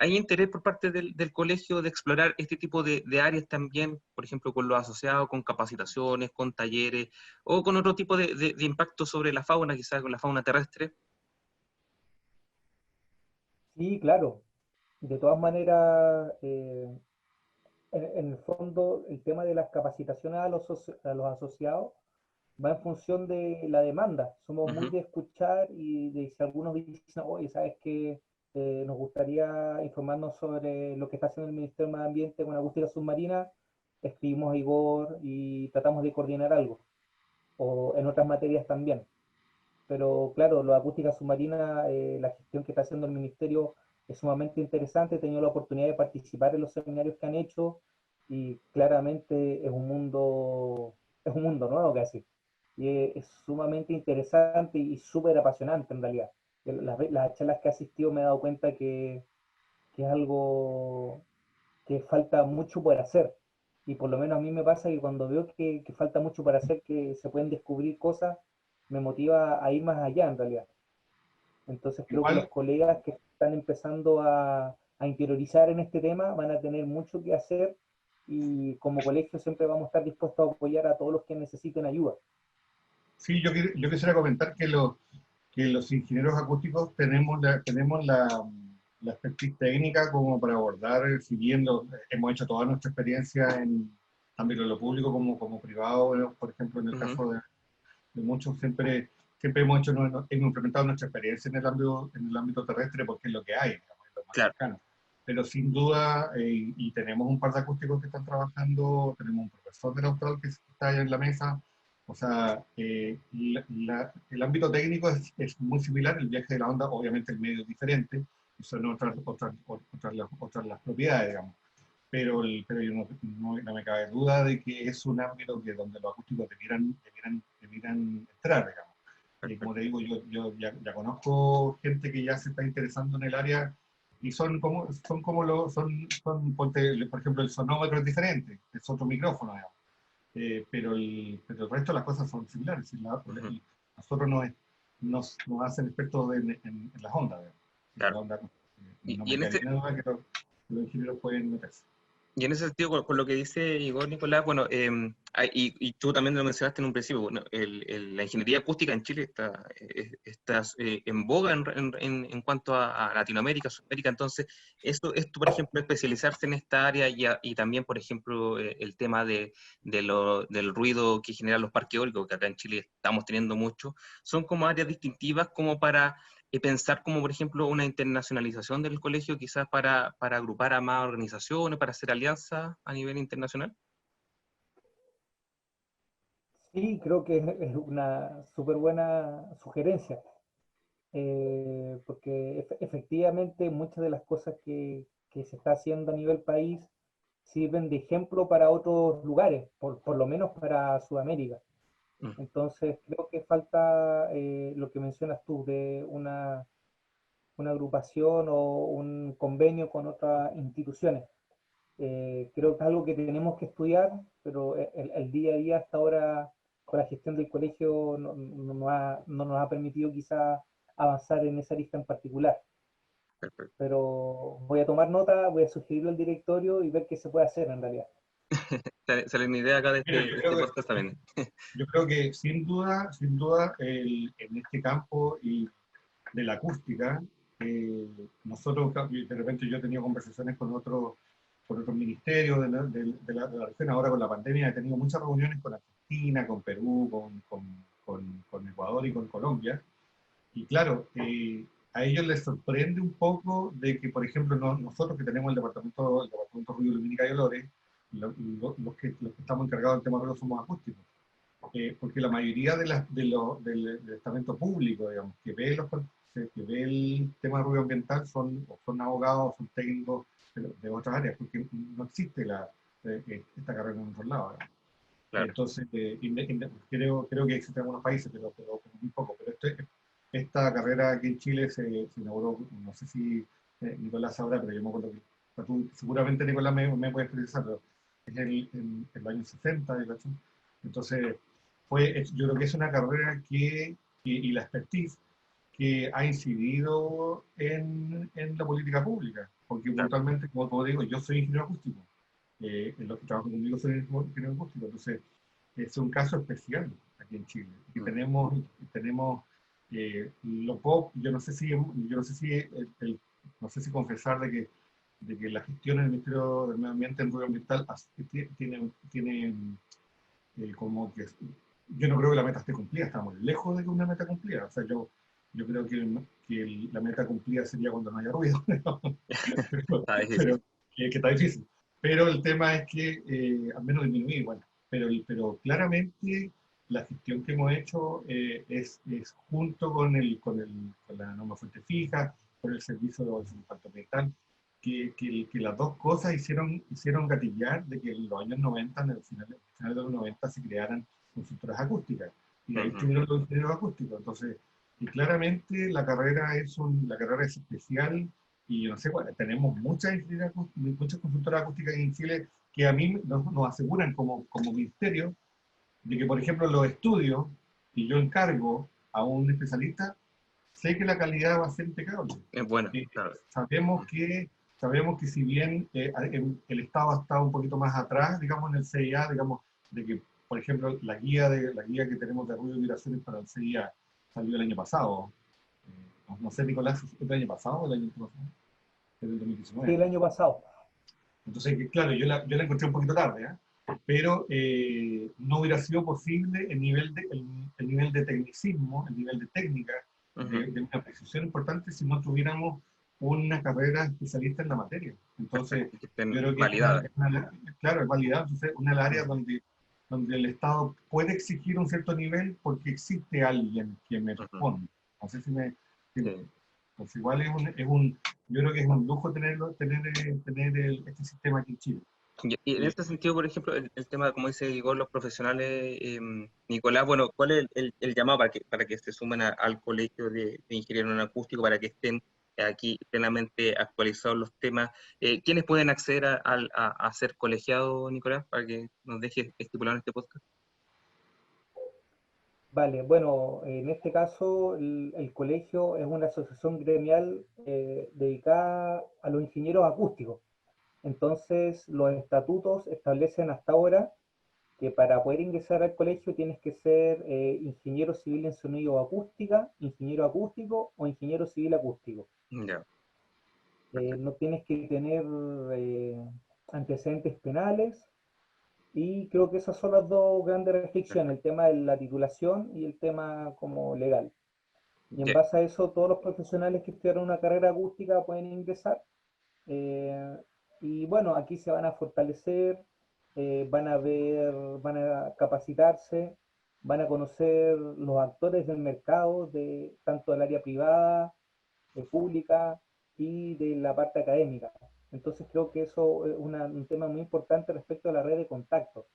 ¿Hay interés por parte del colegio de explorar este tipo de áreas también, por ejemplo, con los asociados, con capacitaciones, con talleres, o con otro tipo de impacto sobre la fauna, quizás con la fauna terrestre? Sí, claro. De todas maneras, en el fondo, el tema de las capacitaciones a los asociados va en función de la demanda. Somos muy de escuchar y de si algunos dicen, oye, ¿sabes qué? Nos gustaría informarnos sobre lo que está haciendo el Ministerio de Medio Ambiente con acústica submarina, escribimos a Igor y tratamos de coordinar algo, o en otras materias también. Pero claro, la acústica submarina, la gestión que está haciendo el Ministerio es sumamente interesante. He tenido la oportunidad de participar en los seminarios que han hecho y claramente es un mundo nuevo casi. Y es sumamente interesante y súper apasionante en realidad. Las charlas que he asistido me he dado cuenta que es algo que falta mucho por hacer. Y por lo menos a mí me pasa que cuando veo que falta mucho por hacer, que se pueden descubrir cosas, me motiva a ir más allá en realidad. Entonces creo que los colegas que están empezando a interiorizar en este tema van a tener mucho que hacer y como colegio siempre vamos a estar dispuestos a apoyar a todos los que necesiten ayuda. Sí, yo quisiera comentar que los ingenieros acústicos tenemos la expertise técnica como para abordar, si bien hemos hecho toda nuestra experiencia en ámbito de lo público como privado, por ejemplo, en el caso de muchos, siempre hemos implementado nuestra experiencia en el ámbito terrestre porque es lo que hay, digamos, es lo más cercano. Pero sin duda, y tenemos un par de acústicos que están trabajando, tenemos un profesor del Austral que está ahí en la mesa. O sea, el ámbito técnico es muy similar, el viaje de la onda, obviamente el medio es diferente, y son otras las propiedades, digamos. Pero yo no me cabe duda de que es un ámbito donde los acústicos debieran entrar, digamos. Y como te digo, yo ya conozco gente que ya se está interesando en el área y son como ponte, por ejemplo, el sonómetro es diferente, es otro micrófono, digamos. Pero el resto de las cosas son similares. Nosotros nos hacen expertos en las ondas. Claro. No me queda duda que los ingenieros pueden meterse. Y en ese sentido, con lo que dice Igor, Nicolás, bueno, y tú también lo mencionaste en un principio, bueno, la ingeniería acústica en Chile está en boga en cuanto a Latinoamérica, Sudamérica. Entonces, esto, por ejemplo, especializarse en esta área y también, por ejemplo, el tema del ruido que generan los parques eólicos, que acá en Chile estamos teniendo mucho, son como áreas distintivas como para pensar como, por ejemplo, una internacionalización del colegio, quizás para agrupar a más organizaciones, para hacer alianzas a nivel internacional? Sí, creo que es una súper buena sugerencia. porque efectivamente muchas de las cosas que se está haciendo a nivel país sirven de ejemplo para otros lugares, por lo menos para Sudamérica. Mm. Entonces creo que falta lo que mencionas tú, de una agrupación o un convenio con otras instituciones. Creo que es algo que tenemos que estudiar, pero el día a día hasta ahora con la gestión del colegio no nos ha permitido quizá avanzar en esa lista en particular. Perfecto. Pero voy a tomar nota, voy a sugerirlo al directorio y ver qué se puede hacer en realidad. Sale mi idea acá Mira, de este podcast también. yo creo que sin duda, en este campo y de la acústica, nosotros, de repente yo he tenido conversaciones con otros ministerios de la región, ahora con la pandemia he tenido muchas reuniones con Argentina, con Perú, con Ecuador y con Colombia, y claro, a ellos les sorprende un poco de que, por ejemplo, nosotros que tenemos el departamento de Ruido, Lumínica y Olores, los que estamos encargados del tema de ruido somos acústicos, porque la mayoría del estamento público, digamos, que ve el tema de ruido ambiental son abogados, son técnicos de otras áreas, porque no existe esta carrera en otros lados. Claro. Entonces, creo que existen algunos países, pero muy poco. Pero esta carrera aquí en Chile se inauguró, no sé si Nicolás sabrá, pero yo me acuerdo que tú, seguramente Nicolás me puede precisar, pero es en los años 60, ¿cachai? Entonces, yo creo que es una carrera y la expertise que ha incidido en la política pública, porque Claro. puntualmente, como digo, yo soy ingeniero acústico, en los que trabajo conmigo soy ingeniero acústico, entonces es un caso especial aquí en Chile, y Mm. tenemos lo pop, no sé si confesar de que la gestión en el Ministerio del Medio Ambiente en ruido ambiental tiene como que yo no creo que la meta esté cumplida, estamos lejos de que una meta cumplida. O sea, yo creo que la meta cumplida sería cuando no haya ruido, Está difícil. pero que está difícil. Pero el tema es que al menos disminuir, bueno, pero claramente la gestión que hemos hecho es junto con la norma fuente fija, con el servicio de evaluación de impacto ambiental, que las dos cosas hicieron gatillar de que en los años 90, en el final de los 90, se crearan consultoras acústicas. Y de ahí Ujú. estuvieron los ingenieros acústicos. Entonces, y claramente la carrera es especial y yo no sé, bueno, tenemos muchas consultoras acústicas en Chile que a mí nos aseguran como ministerio de que, por ejemplo, los estudios que yo encargo a un especialista, sé que la calidad va a ser impecable. Es bueno, Eh, claro. sabemos que, sabemos que si bien el Estado ha estado un poquito más atrás, digamos, en el CIA, digamos, de que, por ejemplo, la guía que tenemos de ruido y vibraciones para el CIA salió el año pasado. No sé, Nicolás, ¿es el año pasado o el año pasado? Es del Sí, 2019. el año pasado. Entonces, claro, yo la encontré un poquito tarde, pero no hubiera sido posible el nivel de tecnicismo, el nivel de técnica, Ujú. de una precisión importante si no tuviéramos una carrera especialista en la materia. Entonces, Perfecto. Que estén yo creo que validadas. claro, es validado, entonces una de las áreas Mm. donde el Estado puede exigir un cierto nivel porque existe alguien que me Ujú. responde. No sé si me... si- Sí. pues igual yo creo que es un lujo tener este sistema aquí en Chile. Y en Eh, este sentido, por ejemplo, el tema, como dice Igor, los profesionales, Nicolás, bueno, ¿cuál es el llamado para que se sumen al colegio de ingenieros en acústico, para que estén aquí plenamente actualizados los temas? ¿Quiénes pueden acceder a ser colegiados, Nicolás, para que nos deje estipulado en este podcast? Vale, bueno, en este caso el colegio es una asociación gremial dedicada a los ingenieros acústicos. Entonces, los estatutos establecen hasta ahora que para poder ingresar al colegio tienes que ser ingeniero civil en sonido o acústica, ingeniero acústico o ingeniero civil acústico. Ya, perfecto. No tienes que tener eh, antecedentes penales y creo que esas son las dos grandes restricciones, el Perfecto. tema de la titulación y el tema como legal. Y en Ya, base a eso, todos los profesionales que estudiaron una carrera acústica pueden ingresar. Eh, y bueno, aquí se van a fortalecer, van a capacitarse van a conocer los actores del mercado, tanto del área privada, pública y de la parte académica. Entonces creo que eso es un tema muy importante respecto a la red de contactos,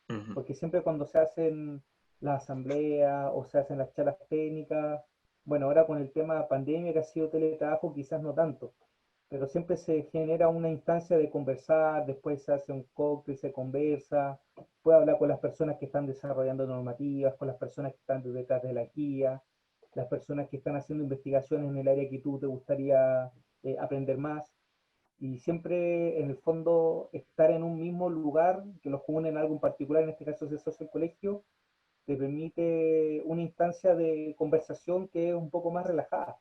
Ujú. porque siempre cuando se hacen las asambleas o se hacen las charlas técnicas, bueno, ahora con el tema pandemia que ha sido teletrabajo quizás no tanto, pero siempre se genera una instancia de conversar, después se hace un cóctel, se conversa, puede hablar con las personas que están desarrollando normativas, con las personas que están detrás de la guía, las personas que están haciendo investigaciones en el área que tú te gustaría aprender más, y siempre en el fondo estar en un mismo lugar que los une en algo en particular, en este caso es el colegio, te permite una instancia de conversación que es un poco más relajada.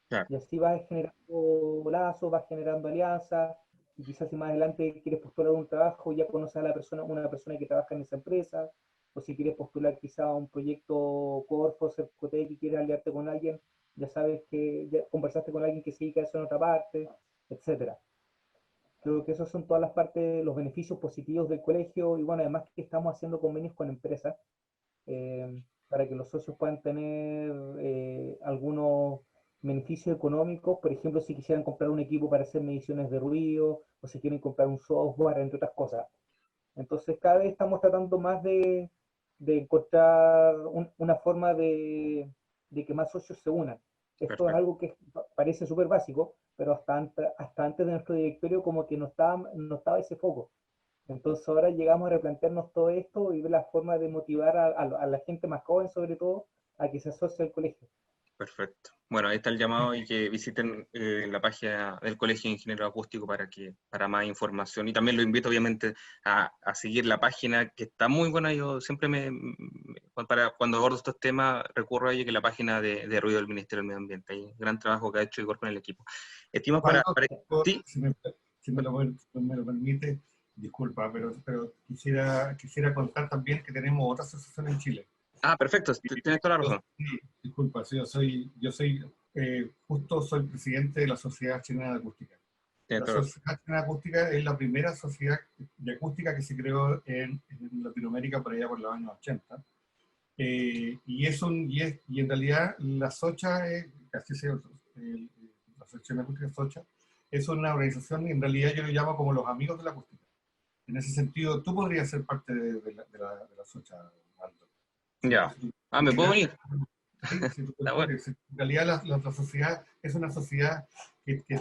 Claro, Y así vas generando lazos, vas generando alianzas, y quizás si más adelante quieres postular un trabajo, ya conoces a la persona, una persona que trabaja en esa empresa, o si quieres postular quizá a un proyecto Corfo, Cercotec, y quieres aliarte con alguien, ya sabes que ya conversaste con alguien que se dedica a eso en otra parte, etcétera. Creo que esos son todas las partes, los beneficios positivos del colegio, y bueno, además que estamos haciendo convenios con empresas para que los socios puedan tener algunos beneficios económicos, por ejemplo, si quisieran comprar un equipo para hacer mediciones de ruido, o si quieren comprar un software, entre otras cosas. Entonces, cada vez estamos tratando más de encontrar una forma de que más socios se unan. Esto es perfecto. algo que parece súper básico, pero hasta antes de nuestro directorio como que no estaba ese foco. Entonces ahora llegamos a replantearnos todo esto y ver la forma de motivar a la gente más joven, sobre todo, a que se asocie al colegio. Perfecto. Bueno, ahí está el llamado y que visiten la página del Colegio de Ingenieros Acústicos para más información. Y también lo invito, obviamente, a seguir la página, que está muy buena. Yo siempre cuando abordo estos temas, recurro a ella, que es la página de ruido del Ministerio del Medio Ambiente. Hay un gran trabajo que ha hecho Igor con el equipo. Estimados Osvaldo, sí, si me lo permite, disculpa, pero quisiera contar también que tenemos otra asociación en Chile. perfecto, tienes toda la razón. Sí, disculpa, sí, justo soy presidente de la Sociedad Chilena de Acústica. Tienes La toda la razón. Sociedad Chilena de Acústica es la primera sociedad de acústica que se creó en Latinoamérica por allá por los años 80. Y en realidad la SOCHA, así se llama, la Asociación Acústica SOCHA, es una organización, en realidad yo lo llamo como los amigos de la acústica. En ese sentido, tú podrías ser parte de la SOCHA, Aldo. Ya. Si tú ¿Me puedo quisieras. unir? Sí, sí, Está bueno. en realidad la sociedad es una sociedad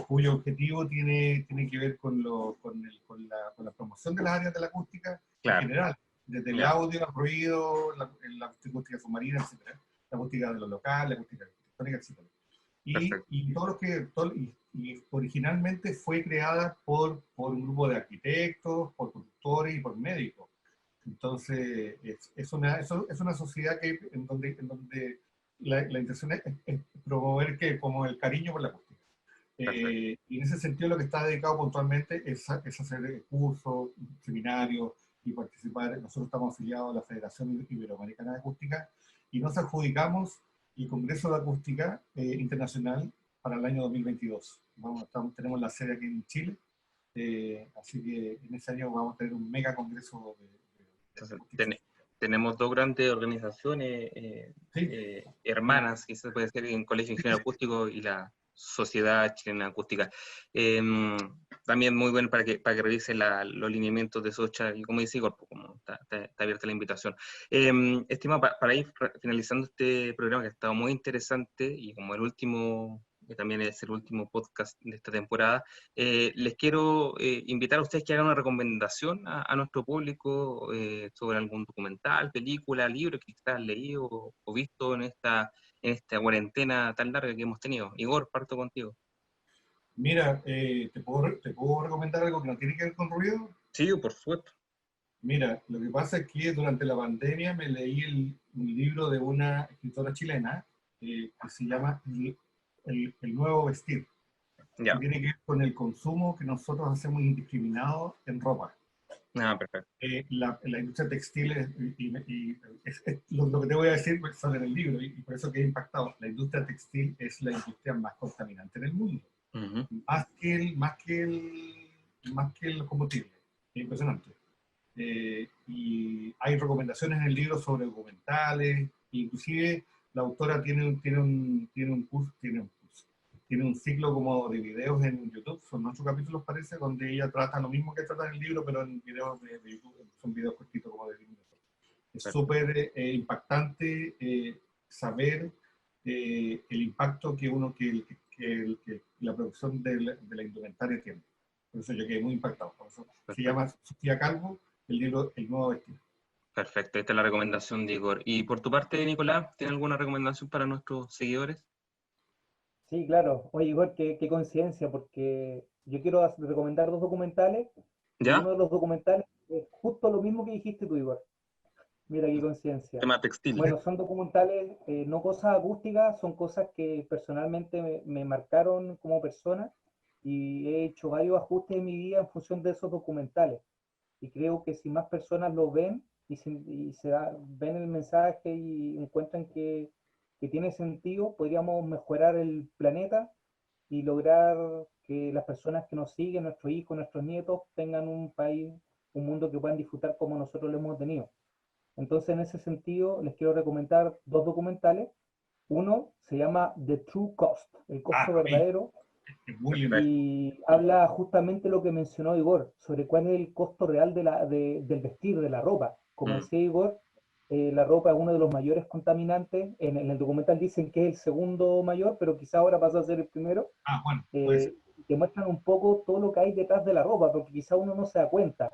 cuyo objetivo tiene que ver con la promoción de las áreas de la acústica en Claro, general, desde el ya, audio, el ruido, la acústica submarina, etcétera, la acústica de lo local, la acústica arquitectónica, etcétera. Y, perfecto. y todo lo que y originalmente fue creada por un grupo de arquitectos, por productores y por médicos. Entonces, es una sociedad en donde la intención es promover como el cariño por la acústica. Perfecto. Y en ese sentido lo que está dedicado puntualmente es hacer cursos, seminarios y participar. Nosotros estamos afiliados a la Federación Iberoamericana de Acústica y nos adjudicamos el Congreso de Acústica Internacional para el año 2022. Tenemos la sede aquí en Chile, así que en ese año vamos a tener un mega congreso de Entonces, acústica. tenemos dos grandes organizaciones Sí, sí, hermanas, que se puede ser en Colegio de Ingenieros Acústicos y la Sociedad Chilena Acústica. También muy bueno para que revise los lineamientos de SOCHA y como dice Igor, pues, como está abierta la invitación. Estimado, para ir finalizando este programa que ha estado muy interesante y como el último, que también es el último podcast de esta temporada, les quiero invitar a ustedes que hagan una recomendación a nuestro público sobre algún documental, película, libro que quizás han leído o visto en esta cuarentena tan larga que hemos tenido. Igor, parto contigo. mira, ¿te puedo recomendar algo que no tiene que ver con ruido? Sí, por supuesto. Mira, lo que pasa es que durante la pandemia me leí un libro de una escritora chilena que se llama El Nuevo Vestir, que Ya. tiene que ver con el consumo que nosotros hacemos indiscriminado en ropa. Perfecto. La industria textil, lo que te voy a decir sale en el libro, y por eso que he impactado. La industria textil es la industria más contaminante en el mundo, Ujú. más que el combustible. Es impresionante. y hay recomendaciones en el libro sobre documentales, inclusive la autora tiene un ciclo como de videos en YouTube, son 8 capítulos parece, donde ella trata lo mismo que trata en el libro, pero en videos de YouTube, son videos cortitos como de 10 minutos. Es súper impactante saber el impacto que la producción de la indumentaria tiene. Por eso yo quedé muy impactado. Por eso se llama Sofía Calvo, el libro El Nuevo Vestido. Perfecto, esta es la recomendación de Igor. Y por tu parte, Nicolás, ¿tienes alguna recomendación para nuestros seguidores? Sí, claro. Oye, Igor, qué coincidencia, porque yo quiero recomendar 2 documentales y ¿Ya? uno de los documentales es justo lo mismo que dijiste tú, Igor. Mira qué coincidencia. Tema textil. Bueno, son documentales, no cosas acústicas, son cosas que personalmente me marcaron como persona y he hecho varios ajustes en mi vida en función de esos documentales. Y creo que si más personas lo ven ven el mensaje y encuentran que tiene sentido, podríamos mejorar el planeta y lograr que las personas que nos siguen, nuestros hijos, nuestros nietos, tengan un país, un mundo que puedan disfrutar como nosotros lo hemos tenido. Entonces, en ese sentido, les quiero recomendar 2 documentales. Uno se llama The True Cost, el costo verdadero, Es muy lindo. y habla justamente lo que mencionó Igor, sobre cuál es el costo real del vestir, de la ropa. Como decía Igor, la ropa es uno de los mayores contaminantes. En el documental dicen que es el segundo mayor, pero quizá ahora pasó a ser el primero. Bueno, puede ser. Que muestran un poco todo lo que hay detrás de la ropa, porque quizá uno no se da cuenta.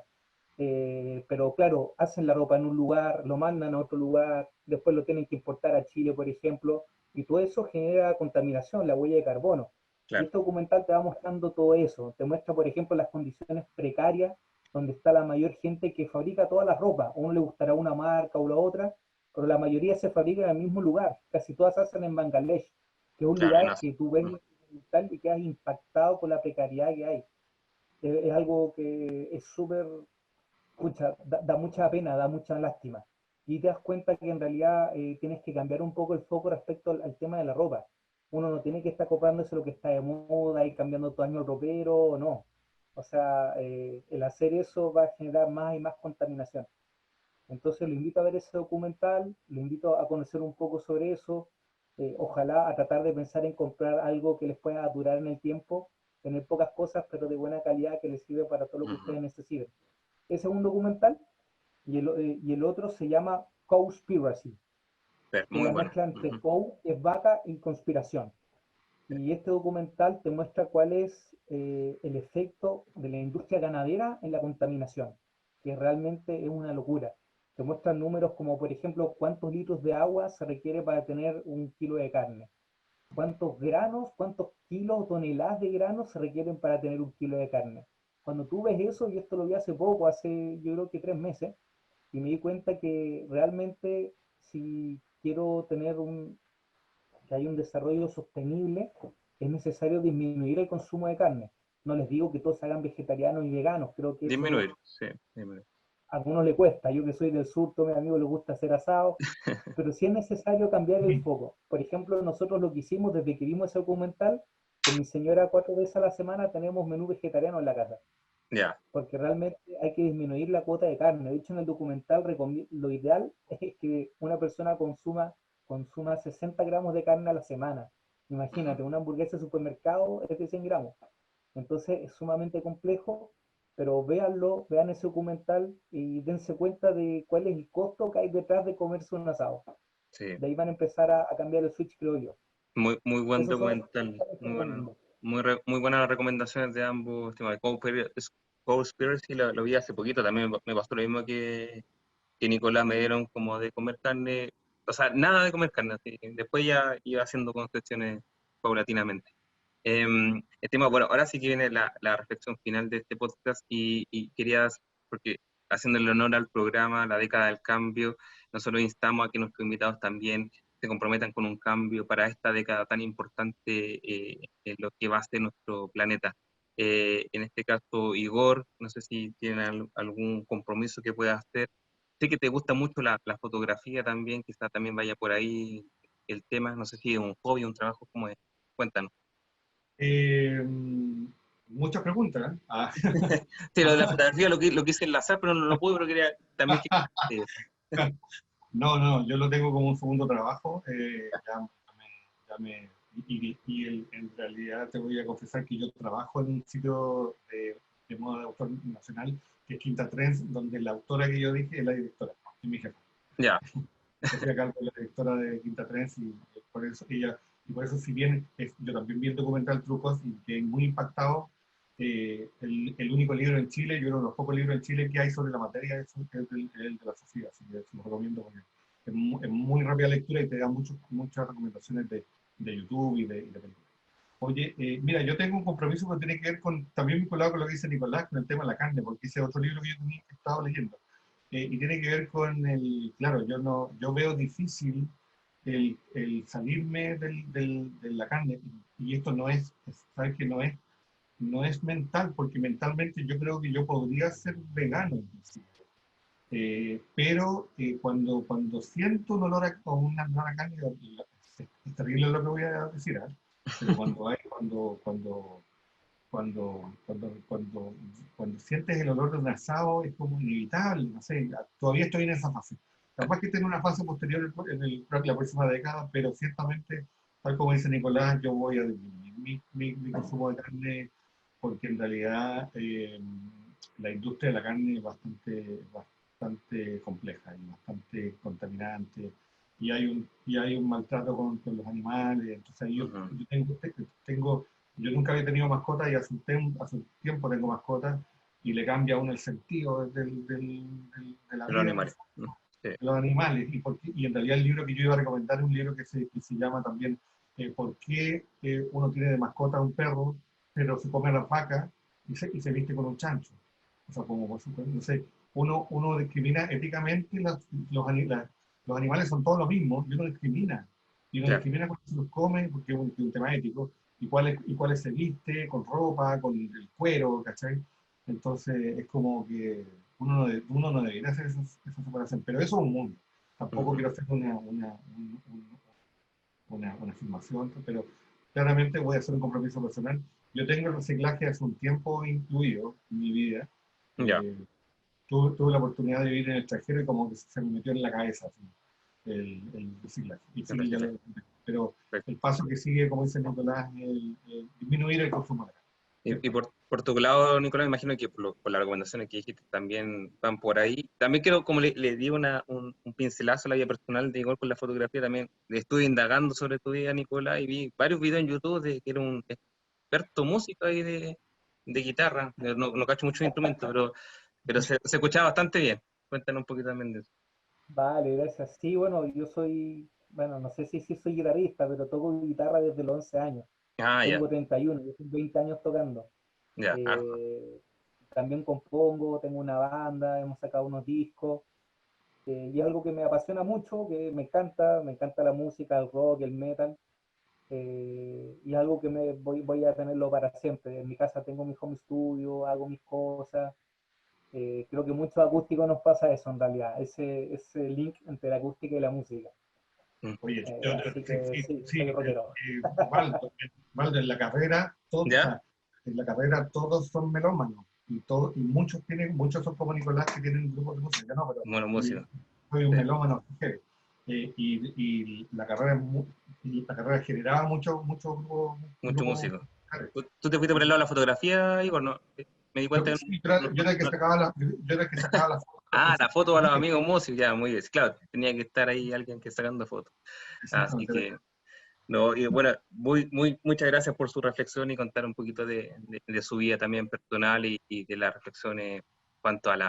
Pero claro, hacen la ropa en un lugar, lo mandan a otro lugar, después lo tienen que importar a Chile, por ejemplo, y todo eso genera contaminación, la huella de carbono. Y Claro. este documental te va mostrando todo eso, te muestra, por ejemplo, las condiciones precarias donde está la mayor gente que fabrica toda la ropa. A uno le gustará una marca o la otra, pero la mayoría se fabrica en el mismo lugar, casi todas se hacen en Bangladesh, que es un Claro, lugar que tú ves en el documental y quedas impactado por la precariedad que hay. Es algo que es súper, da mucha pena, da mucha lástima. Y te das cuenta que en realidad tienes que cambiar un poco el foco respecto al tema de la ropa. Uno no tiene que estar comprándose lo que está de moda y cambiando todo año el ropero, o no. O sea, el hacer eso va a generar más y más contaminación. Entonces lo invito a ver ese documental, lo invito a conocer un poco sobre eso, ojalá a tratar de pensar en comprar algo que les pueda durar en el tiempo, tener pocas cosas pero de buena calidad que les sirve para todo lo que ustedes necesiten. Ese es un documental y el otro se llama Cowspiracy, que es muy la bueno. mezcla entre cow, que es vaca, y conspiración. Y este documental te muestra cuál es el efecto de la industria ganadera en la contaminación, que realmente es una locura. Te muestran números como, por ejemplo, cuántos litros de agua se requiere para tener 1 kilo de carne, cuántos granos, cuántos kilos o toneladas de granos se requieren para tener 1 kilo de carne. Cuando tú ves eso, y esto lo vi hace poco, hace yo creo que 3 meses, y me di cuenta que realmente si quiero que haya un desarrollo sostenible, es necesario disminuir el consumo de carne. No les digo que todos se hagan vegetarianos y veganos, creo que eso Disminuir, sí, disminuir. a algunos les cuesta. Yo que soy del sur, todos mis amigos les gusta hacer asado, pero sí es necesario cambiar el foco. Por ejemplo, nosotros lo que hicimos desde que vimos ese documental, con mi señora 4 veces a la semana tenemos menú vegetariano en la casa. Ya. Porque realmente hay que disminuir la cuota de carne. De hecho, en el documental lo ideal es que una persona consuma 60 gramos de carne a la semana. Imagínate, una hamburguesa de supermercado es de 100 gramos. Entonces es sumamente complejo, pero véanlo, vean ese documental y dense cuenta de cuál es el costo que hay detrás de comerse un asado. Sí. De ahí van a empezar a cambiar el switch, creo yo. Muy buen Esos son los documental. documentales que recomiendo. Muy buenas las recomendaciones de ambos, estimado. Cowspiracy lo vi hace poquito, también me pasó lo mismo que Nicolás, me dieron como de comer carne, o sea, nada de comer carne, así. Después ya iba haciendo concesiones paulatinamente. Estimado, bueno, ahora sí que viene la reflexión final de este podcast y querías, porque haciéndole honor al programa, la década del cambio, nosotros instamos a que nuestros invitados también se comprometan con un cambio para esta década tan importante en lo que va a ser nuestro planeta. En este caso, Igor, no sé si tiene algún compromiso que pueda hacer. Sé que te gusta mucho la fotografía también, quizá también vaya por ahí el tema, no sé si es un hobby, un trabajo, ¿cómo es? Cuéntanos. Eh, muchas preguntas. ¿Eh? Ah. Sí, lo de la fotografía lo quise enlazar, pero no lo pude, pero quería también que... No, yo lo tengo como un segundo trabajo. Ya me- en realidad te voy a confesar que yo trabajo en un sitio de moda de autor nacional, que es Quinta Trends, donde la autora que yo dije es la directora, es mi jefa. Ya, Yo estoy a cargo de la directora de Quinta Trends y por eso si bien yo también vi el documental Trucos y quedé muy impactado, el único libro en Chile, yo creo de los pocos libros en Chile que hay sobre la materia es el de la Sofía, así que se lo recomiendo porque es muy rápida lectura y te da muchas recomendaciones de YouTube y de películas. Oye, mira, yo tengo un compromiso que tiene que ver también vinculado con lo que dice Nicolás, con el tema de la carne, porque ese es otro libro que yo tenía que estaba leyendo. Y tiene que ver con claro, yo veo difícil el salirme de la carne, y esto sabes que no es mental, porque mentalmente yo creo que yo podría ser vegano, inclusive. Pero cuando siento un olor a olor a carne, es terrible lo que voy a decir, ¿eh? Pero cuando sientes el olor de un asado es como inevitable, no sé, todavía estoy en esa fase. Capaz que tengo una fase posterior la próxima década, pero ciertamente, tal como dice Nicolás, yo voy a disminuir mi consumo de carne porque en realidad la industria de la carne es bastante compleja y bastante contaminante y hay un maltrato con los animales. Entonces ahí yo nunca había tenido mascotas y hace un tiempo tengo mascotas y le cambia a uno el sentido de la de los vida animales. Sí. de los animales. Y en realidad el libro que yo iba a recomendar es un libro que se llama también ¿Por qué uno tiene de mascota un perro, pero se come a las vacas y se viste con un chancho? O sea, no sé, uno discrimina éticamente, los animales son todos lo mismo, y uno discrimina. Y uno Claro. discrimina cuando se los come, porque es un tema ético, y cuáles se viste, con ropa, con el cuero, ¿cachai? Entonces es como que uno no debería hacer esa separación, pero eso es un mundo. Tampoco quiero hacer una afirmación, pero claramente voy a hacer un compromiso personal. Yo tengo el reciclaje hace un tiempo incluido en mi vida. Ya, Eh, tuve la oportunidad de vivir en el extranjero y como que se me metió en la cabeza así, el reciclaje. Y el sí, reciclaje. pero Perfecto. el paso que sigue, como dice Nicolás, es disminuir el consumo de carne, Y ¿cierto? por tu lado, Nicolás, me imagino que por las recomendaciones que dijiste también van por ahí. También quiero, como le di un pincelazo a la vida personal de igual con la fotografía, también estuve indagando sobre tu vida, Nicolás, y vi varios videos en YouTube de que era un experto músico ahí de guitarra. No cacho muchos instrumentos, pero se escuchaba bastante bien. Cuéntanos un poquito también de eso. Vale, gracias. Sí, bueno, yo soy, bueno, no sé si soy guitarrista, pero toco guitarra desde los 11 años. Ah, ya, Tengo 31, yo tengo 20 años tocando. ya, harto. Eh, También compongo, tengo una banda, hemos sacado unos discos, y es algo que me apasiona mucho, que me encanta la música, el rock, el metal, y es algo que voy a tenerlo para siempre. En mi casa tengo mi home studio, hago mis cosas. Creo que muchos acústicos nos pasa eso en realidad, ese link entre la acústica y la música. Mm. Oye, Así que sí, sí, soy rockero. Valdo, en la carrera, o ¿Ya? sea, en la carrera todos son melómanos y muchos son como Nicolás que tienen grupos de música, ¿no? Pero Bueno, yo músico. soy un Sí. melómano heavy. Y la carrera generaba muchos Mucho grupos músico. musicales. ¿Tú te fuiste por el lado de la fotografía, Igor? No, me di cuenta que Sí, no, yo era el que no- sacaba yo era el que sacaba las fotos de la Ah, la música. foto a los amigos músicos, ya, muy bien. Claro, tenía que estar ahí alguien que sacando fotos. Así Exactamente. que, no, y bueno, muchas gracias por su reflexión y contar un poquito de su vida también personal y de las reflexiones cuanto al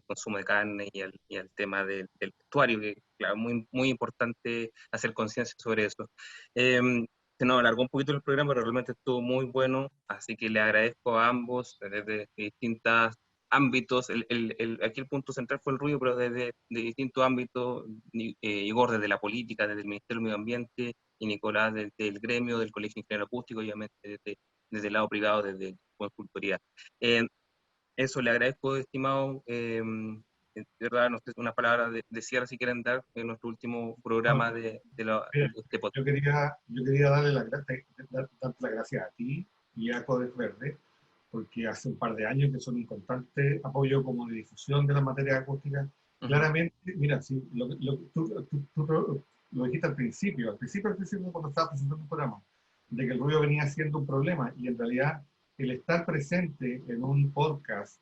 consumo de carne y al tema del vestuario, que claro, muy importante hacer conciencia sobre eso. Se nos alargó un poquito el programa, pero realmente estuvo muy bueno, así que le agradezco a ambos desde distintos ámbitos. Aquí el punto central fue el ruido, pero desde de distintos ámbitos, Igor desde la política, desde el Ministerio del Medio Ambiente, y Nicolás desde el gremio del Colegio Ingeniero Acústico, obviamente desde el lado privado, desde consultoría. Eh, Eso le agradezco, estimado. De verdad, no sé, una palabra de cierre si quieren dar en nuestro último programa Mira, de este podcast. yo quería darle darte las gracias a ti y a Codes Verde, porque hace un par de años que son un constante apoyo como de difusión de las materias acústicas. Claramente, mira, si tú lo dijiste al principio cuando estabas presentando un programa, de que el ruido venía siendo un problema, y en realidad el estar presente en un podcast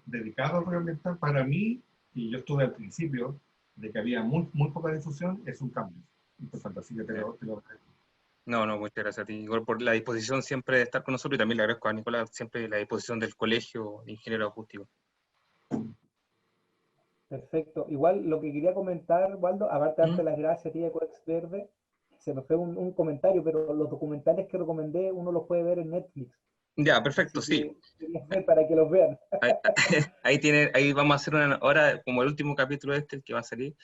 dedicado al ruido ambiental, para mí, y yo estuve al principio, de que había muy poca difusión, es un cambio importante, así que te lo agradezco. No, muchas gracias a ti, Igor, por la disposición siempre de estar con nosotros, y también le agradezco a Nicolás siempre la disposición del Colegio de Ingeniero Acústico. Perfecto. Igual lo que quería comentar, Waldo, aparte de darte las gracias a ti de Codex Verde, se me fue un comentario, pero los documentales que recomendé uno los puede ver en Netflix. Ya, perfecto, Así sí. que, para que los vean. Ahí vamos a hacer ahora, como el último capítulo que va a salir,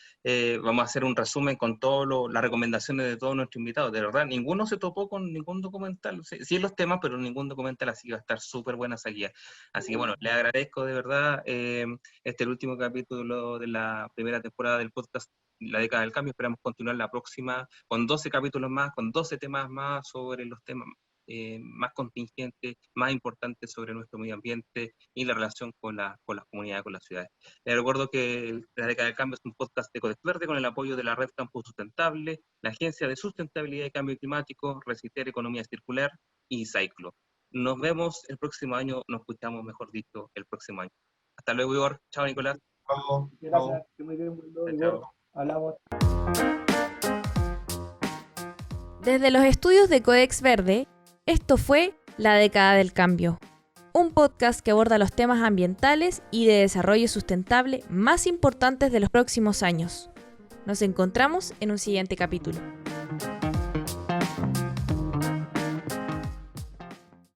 vamos a hacer un resumen con todas las recomendaciones de todos nuestros invitados. De verdad, ninguno se topó con ningún documental, sí los temas, pero ningún documental, así que va a estar súper buena esa guía. Así que bueno, les agradezco de verdad, este es el último capítulo de la primera temporada del podcast La Década del Cambio. Esperamos continuar la próxima con 12 capítulos más, con 12 temas más sobre los temas más contingentes, más importantes sobre nuestro medio ambiente y la relación con las comunidades, con las ciudades. Les recuerdo que La Década del Cambio es un podcast de Codex Verde con el apoyo de la Red Campus Sustentable, la Agencia de Sustentabilidad y Cambio Climático, Reciter Economía Circular y Cyclo. Nos vemos el próximo año, nos escuchamos, mejor dicho, el próximo año. Hasta luego, Igor. Chao, Nicolás. Chao. Gracias. Que muy bien, Igor. Hablamos. Desde los estudios de Codex Verde, esto fue La Década del Cambio, un podcast que aborda los temas ambientales y de desarrollo sustentable más importantes de los próximos años. Nos encontramos en un siguiente capítulo.